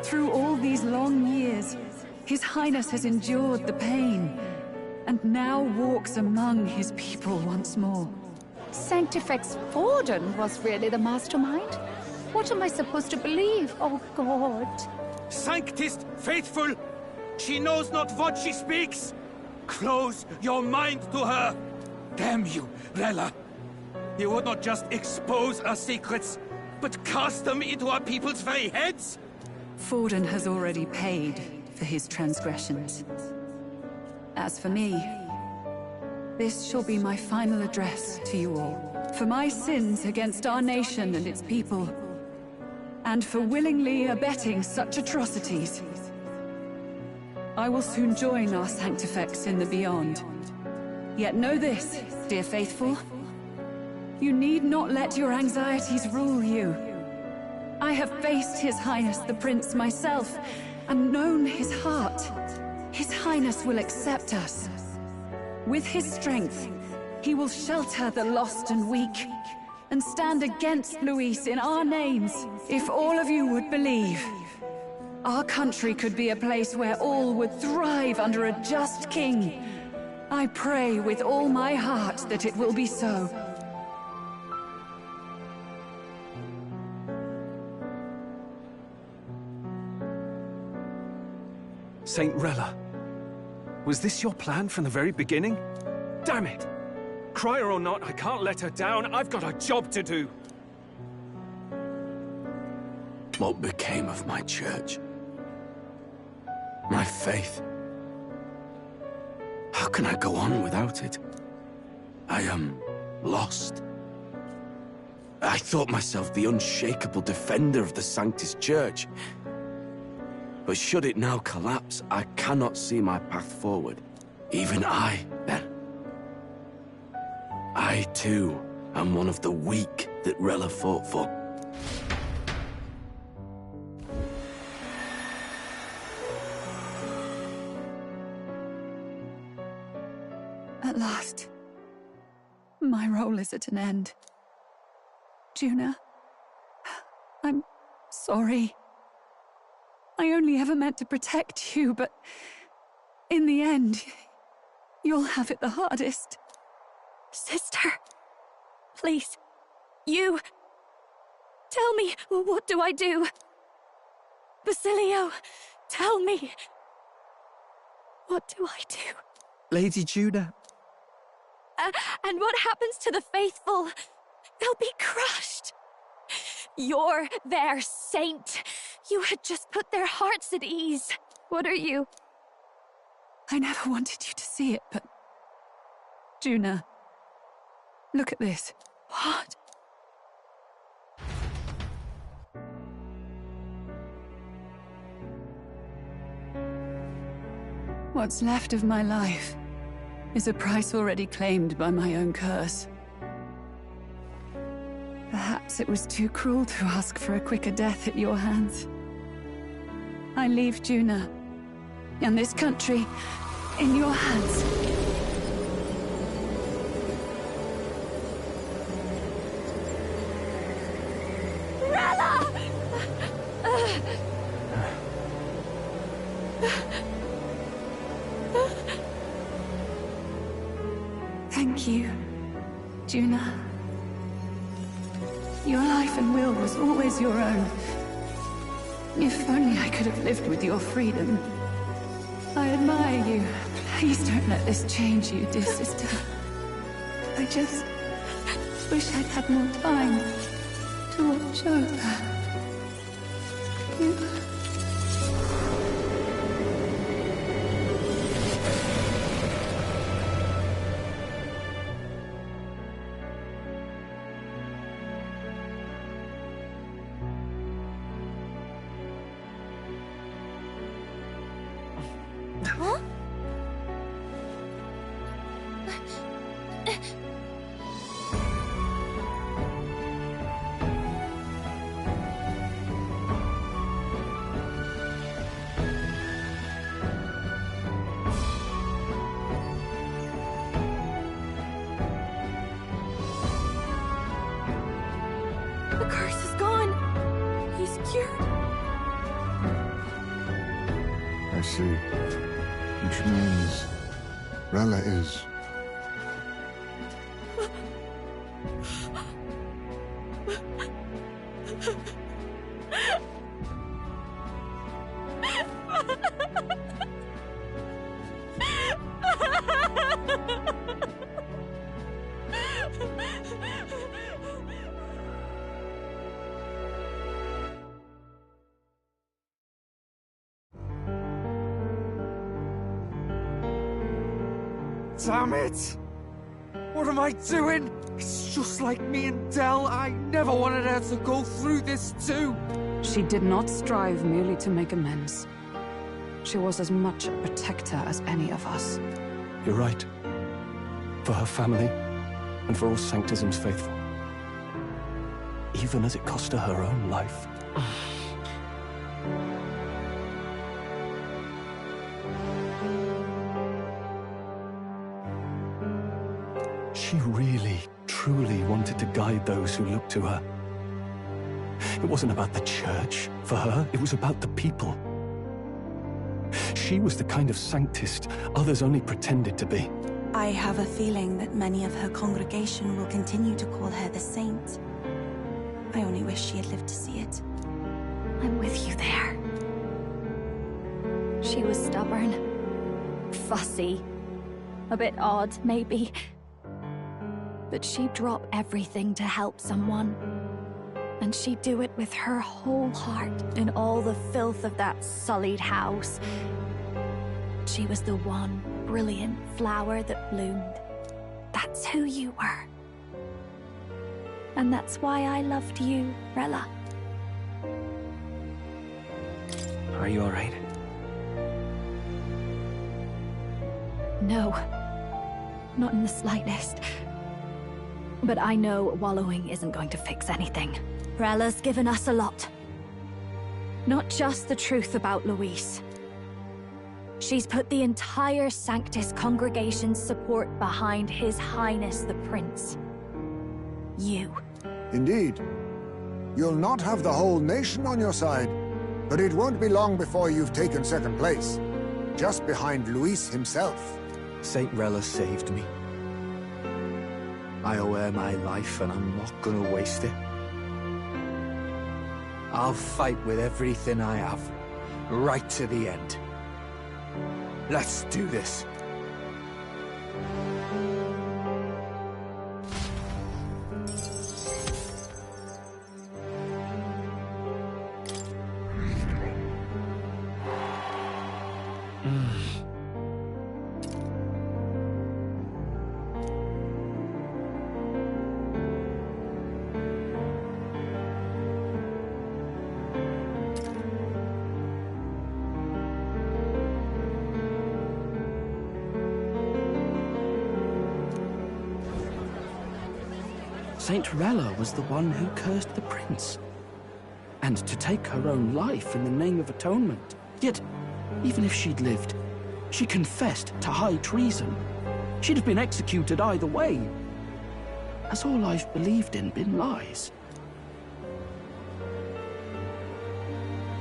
Through all these long years, His Highness has endured the pain, and now walks among his people once more. Sanctifex Forden was really the mastermind? What am I supposed to believe? Oh, God. Sanctist faithful! She knows not what she speaks! Close your mind to her! Damn you, Rella! You would not just expose our secrets, but cast them into our people's very heads? Forden has already paid for his transgressions. As for me, this shall be my final address to you all. For my sins against our nation and its people, and for willingly abetting such atrocities. I will soon join our Sanctifex in the Beyond. Yet know this, dear faithful. You need not let your anxieties rule you. I have faced His Highness the Prince myself, and known his heart. His Highness will accept us. With his strength, he will shelter the lost and weak, and stand against Luis in our names. If all of you would believe, our country could be a place where all would thrive under a just king. I pray with all my heart that it will be so. Saint Rella, was this your plan from the very beginning? Damn it! Crier or not, I can't let her down. I've got a job to do. What became of my church? My faith? How can I go on without it? I am lost. I thought myself the unshakable defender of the Sanctist Church. But should it now collapse, I cannot see my path forward. Even I, then. I, too, am one of the weak that Rella fought for. At last, my role is at an end. Juna, I'm sorry. I only ever meant to protect you, but in the end, you'll have it the hardest. Sister, please, you... Tell me, what do I do? Basilio, tell me. What do I do? Lady Juna. And what happens to the faithful? They'll be crushed. You're their saint. You had just put their hearts at ease. What are you? I never wanted you to see it, but... Juna, look at this. What? What's left of my life is a price already claimed by my own curse. Perhaps it was too cruel to ask for a quicker death at your hands. I leave Juna and this country in your hands. Rella! Thank you, Juna. Your life and will was always your own. If only I could have lived with your freedom. I admire you. Please don't let this change you, dear sister. I just wish I'd had more time to watch over you. I see. Which means Rella is... Damn it! What am I doing? It's just like me and Del. I never wanted her to go through this too. She did not strive merely to make amends. She was as much a protector as any of us. You're right. For her family, and for all Sanctism's faithful. Even as it cost her her own life. She really, truly wanted to guide those who looked to her. It wasn't about the church, for her, it was about the people. She was the kind of Sanctist others only pretended to be. I have a feeling that many of her congregation will continue to call her the Saint. I only wish she had lived to see it. I'm with you there. She was stubborn, fussy, a bit odd, maybe. But she'd drop everything to help someone. And she'd do it with her whole heart in all the filth of that sullied house. She was the one brilliant flower that bloomed. That's who you were. And that's why I loved you, Rella. Are you alright? No. Not in the slightest. But I know wallowing isn't going to fix anything. Rella's given us a lot. Not just the truth about Luis. She's put the entire Sanctus congregation's support behind His Highness the Prince. You. Indeed. You'll not have the whole nation on your side, but it won't be long before you've taken second place. Just behind Luis himself. Saint Rella saved me. I owe her my life, and I'm not gonna waste it. I'll fight with everything I have, right to the end. Let's do this. Saint Rella was the one who cursed the prince. And to take her own life in the name of atonement. Yet, even if she'd lived, she confessed to high treason. She'd have been executed either way. Has all I've believed in been lies?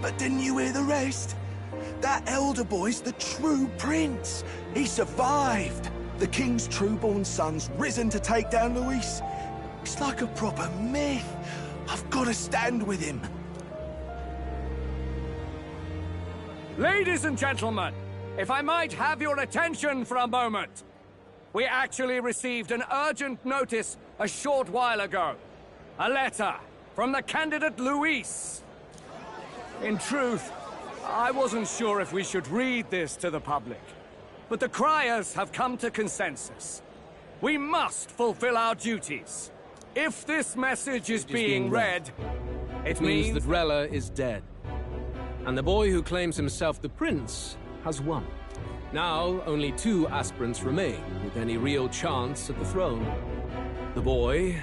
But didn't you hear the rest? That elder boy's the true prince. He survived. The king's true-born son's risen to take down Luis. It's like a proper myth. I've got to stand with him. Ladies and gentlemen, if I might have your attention for a moment. We actually received an urgent notice a short while ago. A letter from the candidate Luis. In truth, I wasn't sure if we should read this to the public. But the criers have come to consensus. We must fulfill our duties. If this message is being read, it means that Rella is dead. And the boy who claims himself the prince has won. Now, only 2 aspirants remain with any real chance at the throne. The boy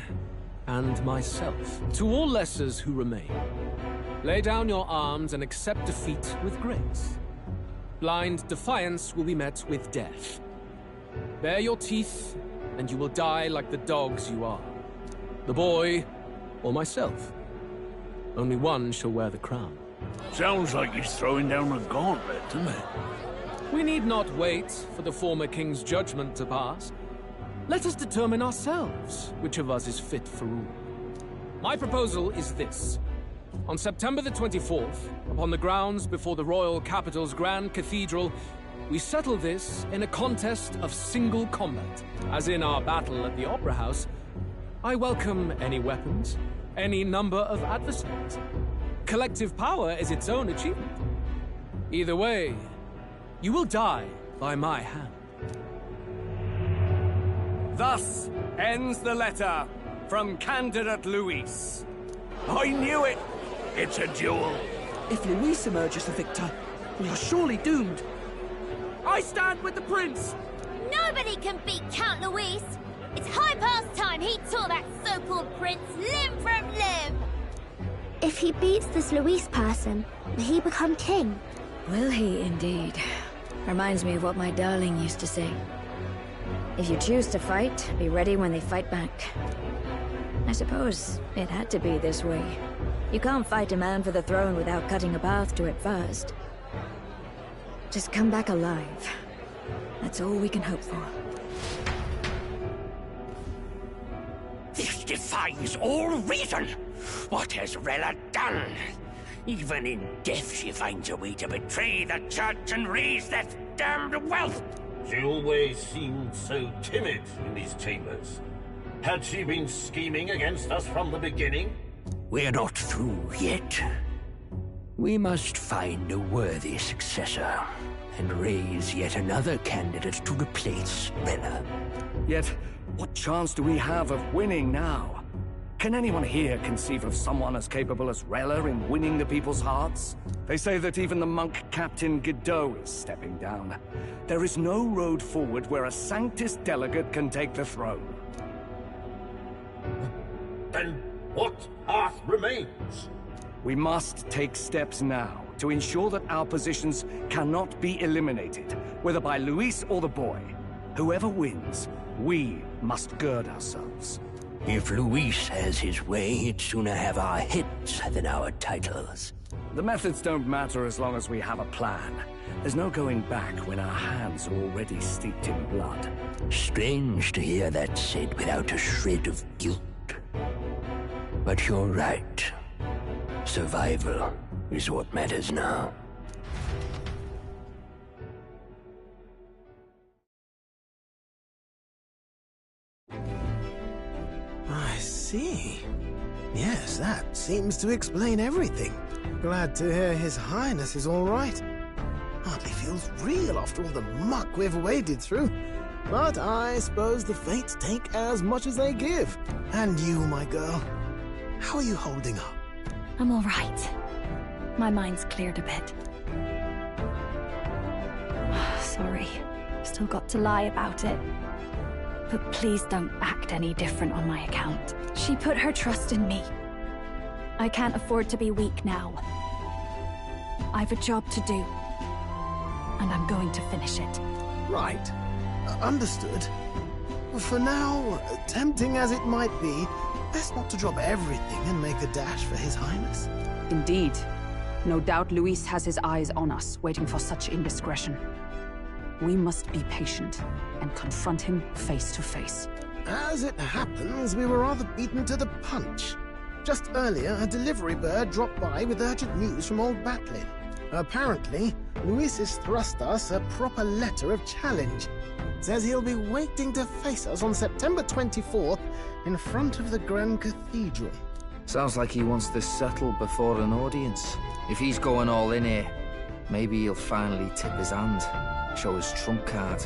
and myself. To all lessers who remain, lay down your arms and accept defeat with grace. Blind defiance will be met with death. Bare your teeth, and you will die like the dogs you are. The boy, or myself. Only one shall wear the crown. Sounds like he's throwing down the gauntlet, doesn't it? We need not wait for the former king's judgment to pass. Let us determine ourselves which of us is fit for rule. My proposal is this. On September the 24th, upon the grounds before the royal capital's Grand Cathedral, we settle this in a contest of single combat. As in our battle at the Opera House, I welcome any weapons, any number of adversaries. Collective power is its own achievement. Either way, you will die by my hand. Thus ends the letter from candidate Luis. I knew it! It's a duel. If Luis emerges the victor, we are surely doomed. I stand with the prince! Nobody can beat Count Luis! It's high past time he tore that so-called prince limb from limb! If he beats this Luis person, will he become king? Will he indeed? Reminds me of what my darling used to say. If you choose to fight, be ready when they fight back. I suppose it had to be this way. You can't fight a man for the throne without cutting a path to it first. Just come back alive. That's all we can hope for. This defies all reason! What has Rella done? Even in death she finds a way to betray the church and raise that damned wealth! She always seemed so timid in these chambers. Had she been scheming against us from the beginning? We're not through yet. We must find a worthy successor, and raise yet another candidate to replace Rella. Yet, what chance do we have of winning now? Can anyone here conceive of someone as capable as Rella in winning the people's hearts? They say that even the monk Captain Godot is stepping down. There is no road forward where a Sanctus delegate can take the throne. Then what path remains? We must take steps now to ensure that our positions cannot be eliminated, whether by Luis or the boy. Whoever wins, we must gird ourselves. If Luis has his way, he'd sooner have our heads than our titles. The methods don't matter as long as we have a plan. There's no going back when our hands are already steeped in blood. Strange to hear that said without a shred of guilt. But you're right. Survival is what matters now. I see. Yes, that seems to explain everything. Glad to hear His Highness is all right. Hardly feels real after all the muck we've waded through. But I suppose the fates take as much as they give. And you, my girl, how are you holding up? I'm all right. My mind's cleared a bit. Sorry. Still got to lie about it. But please don't act any different on my account. She put her trust in me. I can't afford to be weak now. I've a job to do. And I'm going to finish it. Right. Understood. For now, tempting as it might be, best not to drop everything and make a dash for His Highness. Indeed. No doubt Luis has his eyes on us, waiting for such indiscretion. We must be patient and confront him face to face. As it happens, we were rather beaten to the punch. Just earlier, a delivery bird dropped by with urgent news from old Batlin. Apparently, Luis has thrust us a proper letter of challenge. Says he'll be waiting to face us on September 24th in front of the Grand Cathedral. Sounds like he wants this settled before an audience. If he's going all in here, maybe he'll finally tip his hand, show his trump card.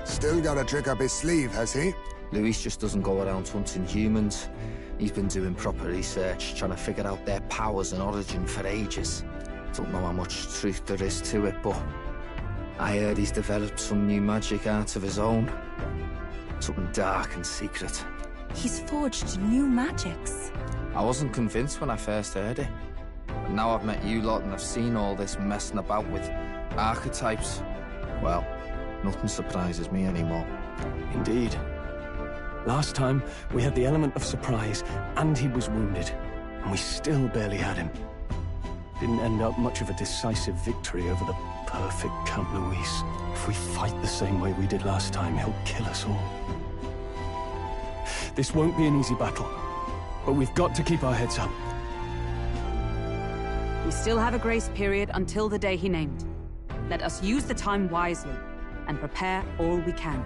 Still got a trick up his sleeve, has he? Luis just doesn't go around hunting humans. He's been doing proper research, trying to figure out their powers and origin for ages. Don't know how much truth there is to it, but I heard he's developed some new magic art of his own. Something dark and secret. He's forged new magics. I wasn't convinced when I first heard it. But now I've met you lot and I've seen all this messing about with archetypes. Well, nothing surprises me anymore. Indeed. Last time, we had the element of surprise, and he was wounded. And we still barely had him. didn't end up much of a decisive victory over the perfect Count Luis. If we fight the same way we did last time, he'll kill us all. This won't be an easy battle, but we've got to keep our heads up. We still have a grace period until the day he named. Let us use the time wisely and prepare all we can.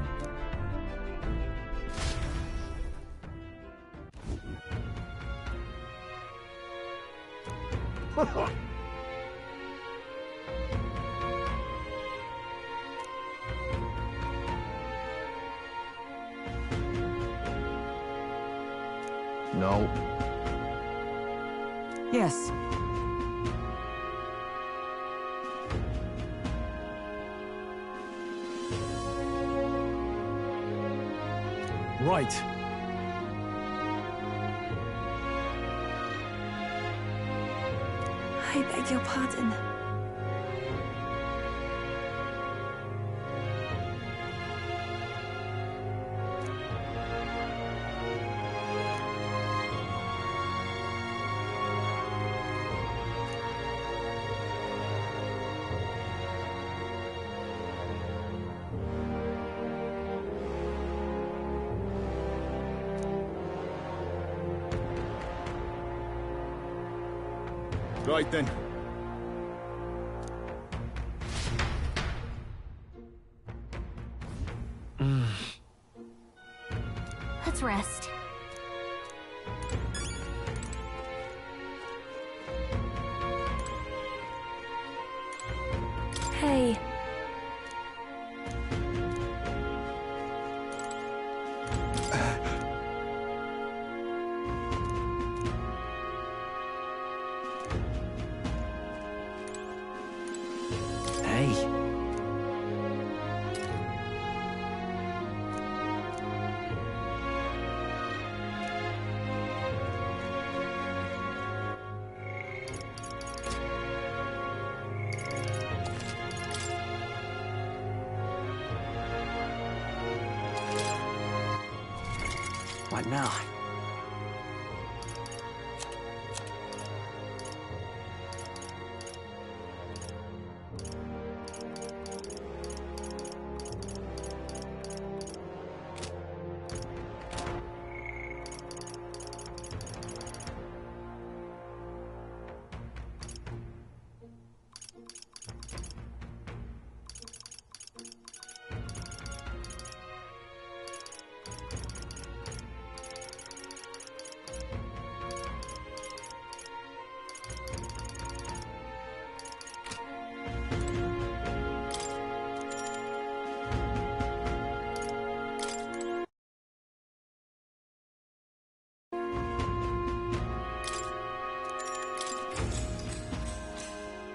No. Yes. Right. I beg your pardon. Right then. Let's rest. Hey. What now?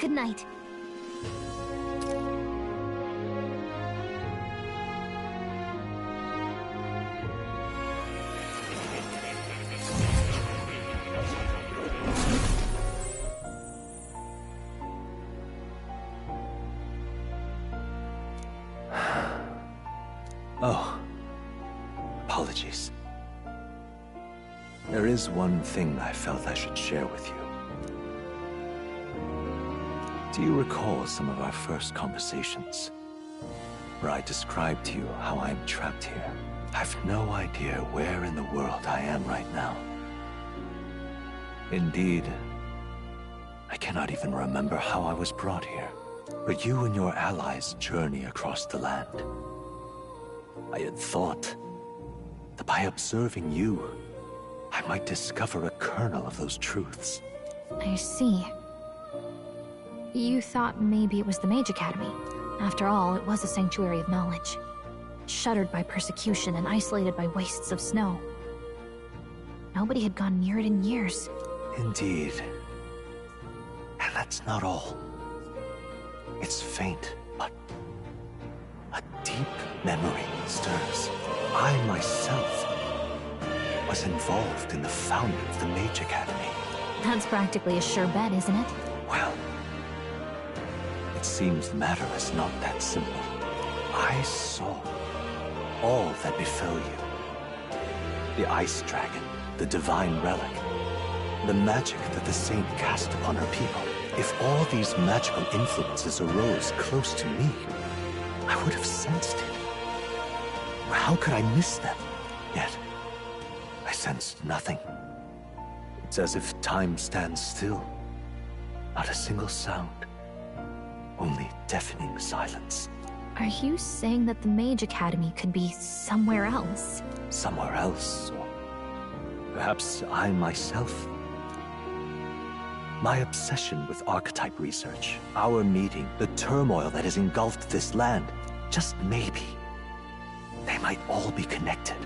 Good night. Oh. Apologies. There is one thing I felt I should share with you. Do you recall some of our first conversations? Where I described to you how I'm trapped here? I've no idea where in the world I am right now. Indeed, I cannot even remember how I was brought here. But you and your allies journey across the land. I had thought that by observing you, I might discover a kernel of those truths. I see. You thought maybe it was the Mage Academy. After all, it was a sanctuary of knowledge. Shuttered by persecution and isolated by wastes of snow. Nobody had gone near it in years. Indeed. And that's not all. It's faint, but a deep memory stirs. I myself was involved in the founding of the Mage Academy. That's practically a sure bet, isn't it? Well, it seems the matter is not that simple. I saw all that befell you. The Ice Dragon, the Divine Relic, the magic that the Saint cast upon her people. If all these magical influences arose close to me, I would have sensed it. How could I miss them? Yet, I sensed nothing. It's as if time stands still. Not a single sound. Only deafening silence. Are you saying that the Mage Academy could be somewhere else? Somewhere else, or perhaps I myself? My obsession with archetype research, our meeting, the turmoil that has engulfed this land, just maybe, they might all be connected.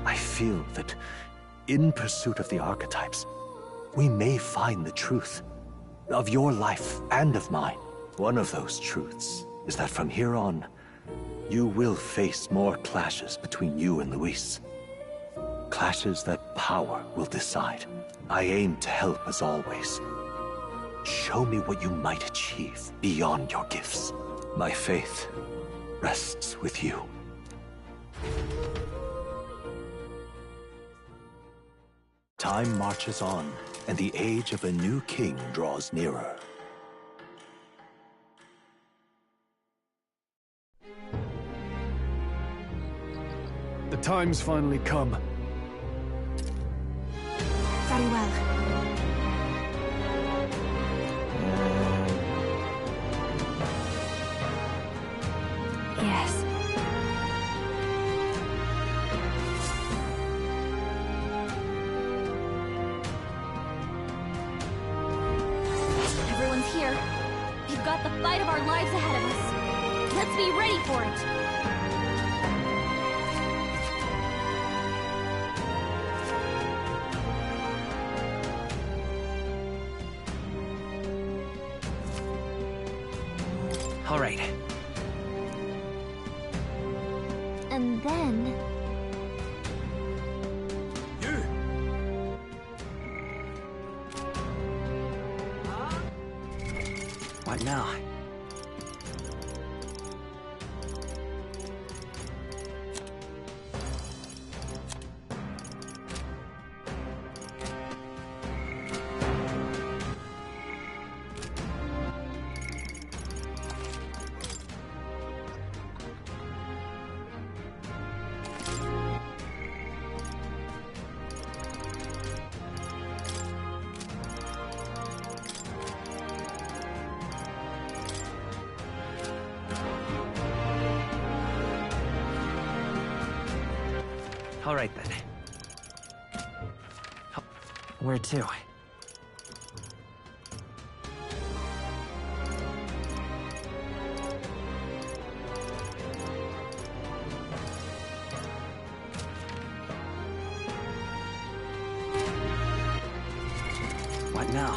I feel that, in pursuit of the archetypes, we may find the truth of your life and of mine. One of those truths is that from here on, you will face more clashes between you and Luis. Clashes that power will decide. I aim to help as always. Show me what you might achieve beyond your gifts. My faith rests with you. Time marches on, and the age of a new king draws nearer. The time's finally come. Very well. Yes. Everyone's here. We've got the fight of our lives ahead of us. Let's be ready for it. All right. And then... What now? All right, then. Where to? What now?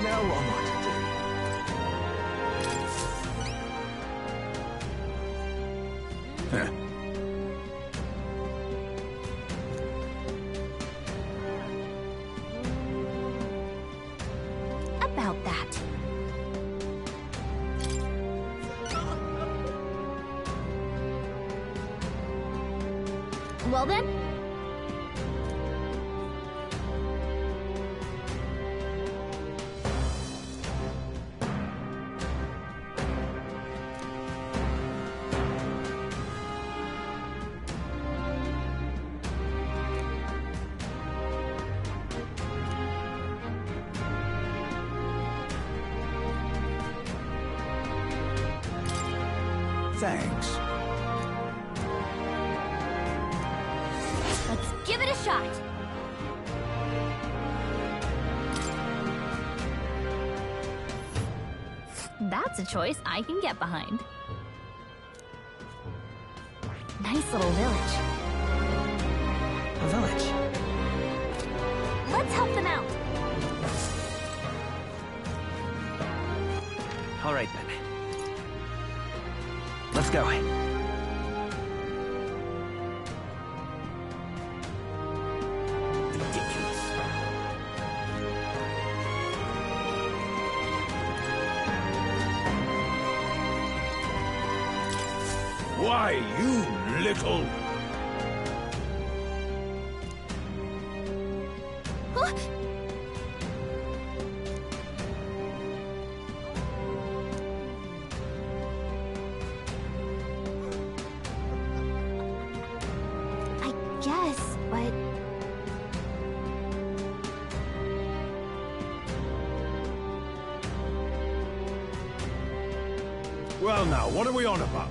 Now what am I to do? Huh. About that. Well then? Thanks. Let's give it a shot. That's a choice I can get behind. Nice little village. A village. Let's help them out. All right, then. Let's go. Ridiculous. Why, you little... Huh? I guess, but... Well now, what are we on about?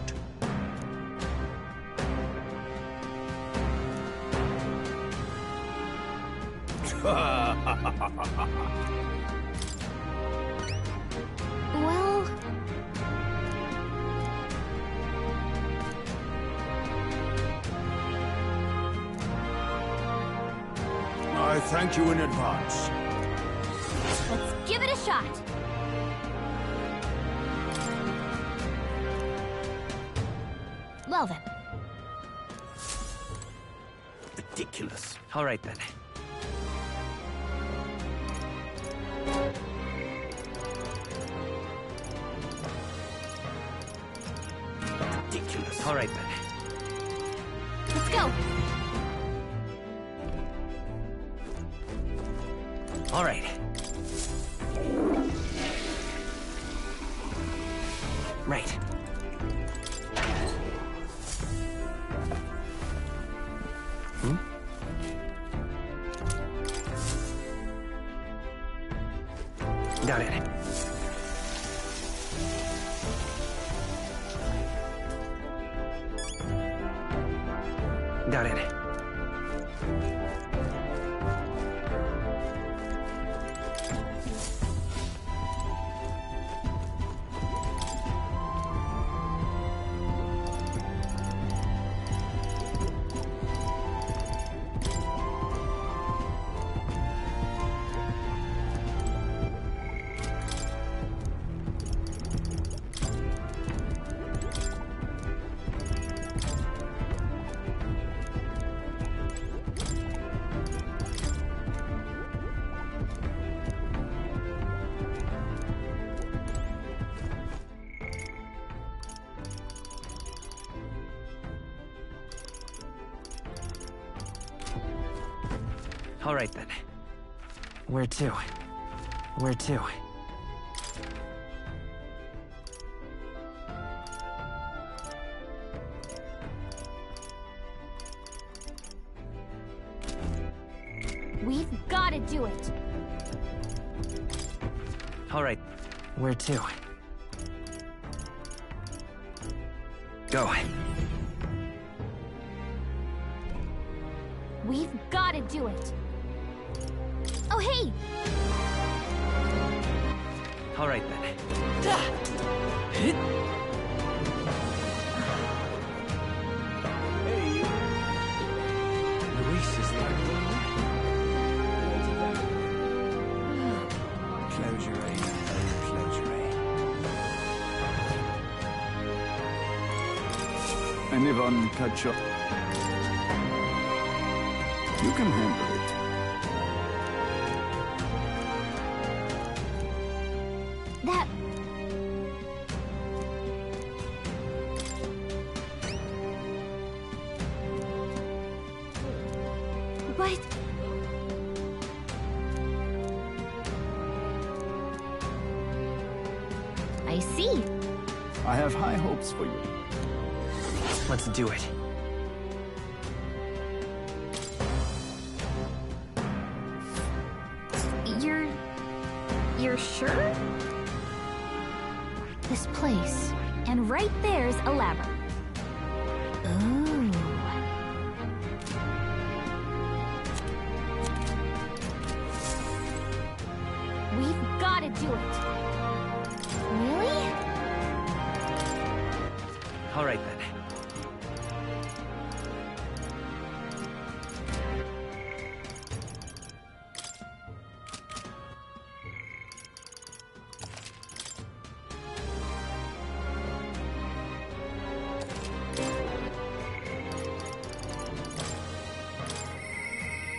Well... I thank you in advance. Let's give it a shot. Well then. Ridiculous. All right then. Ridiculous. All right then. Let's go. All right. Right. Got it. Got it. All right then. Where to? Where to? We've got to do it. All right. Where to? Go. We've got to do it. Oh, hey! All right then. Hey, Luis is there. Close your eyes. Close your eyes. Anyone catch up? You can handle it. That... But... I see. I have high hopes for you. Let's do it. You're sure? This place. And right there's a labyrinth. Ooh. We've got to do it. Really? All right then.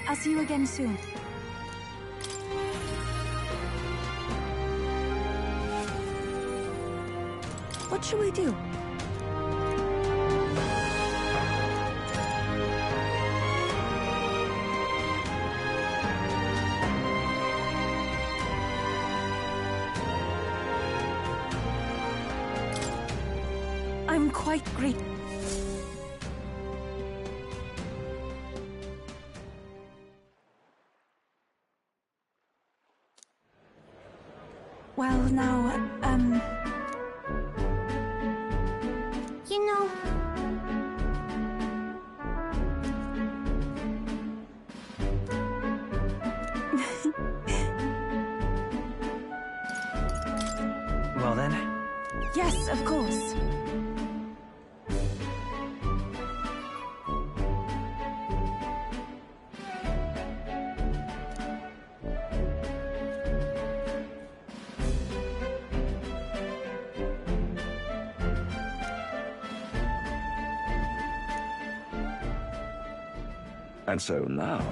I'll see you again soon. What should we do? I'm quite great. Well, now, You know... Well then. Yes, of course. And so now...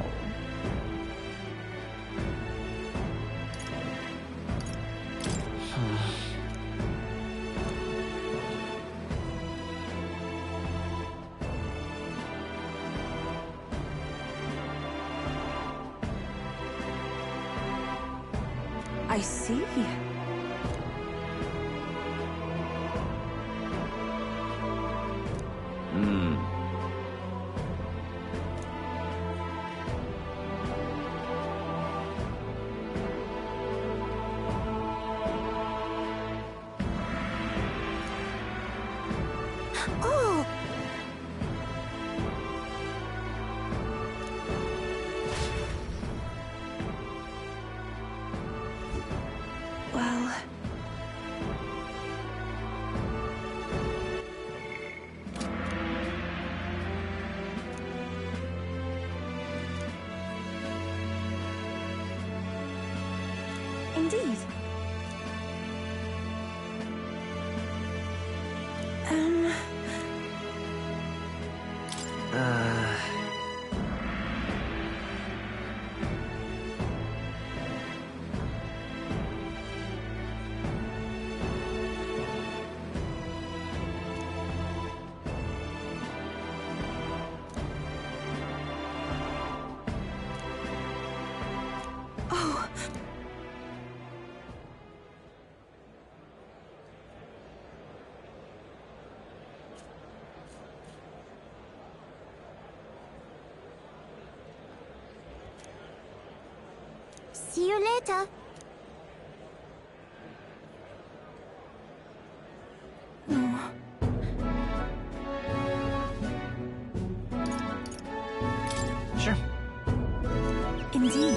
I see. Oh! Well... Indeed. Oh. See you later. No. Sure. Indeed.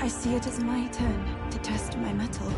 I see it as my turn to test my mettle.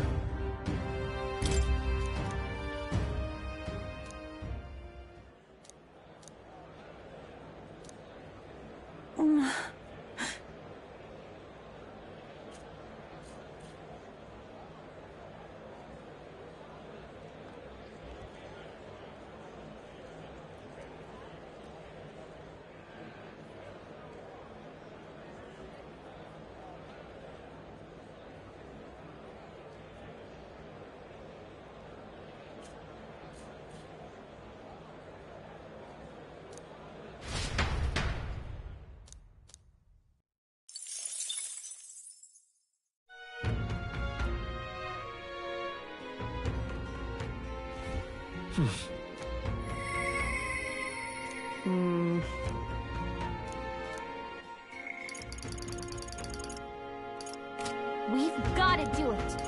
We've got to do it.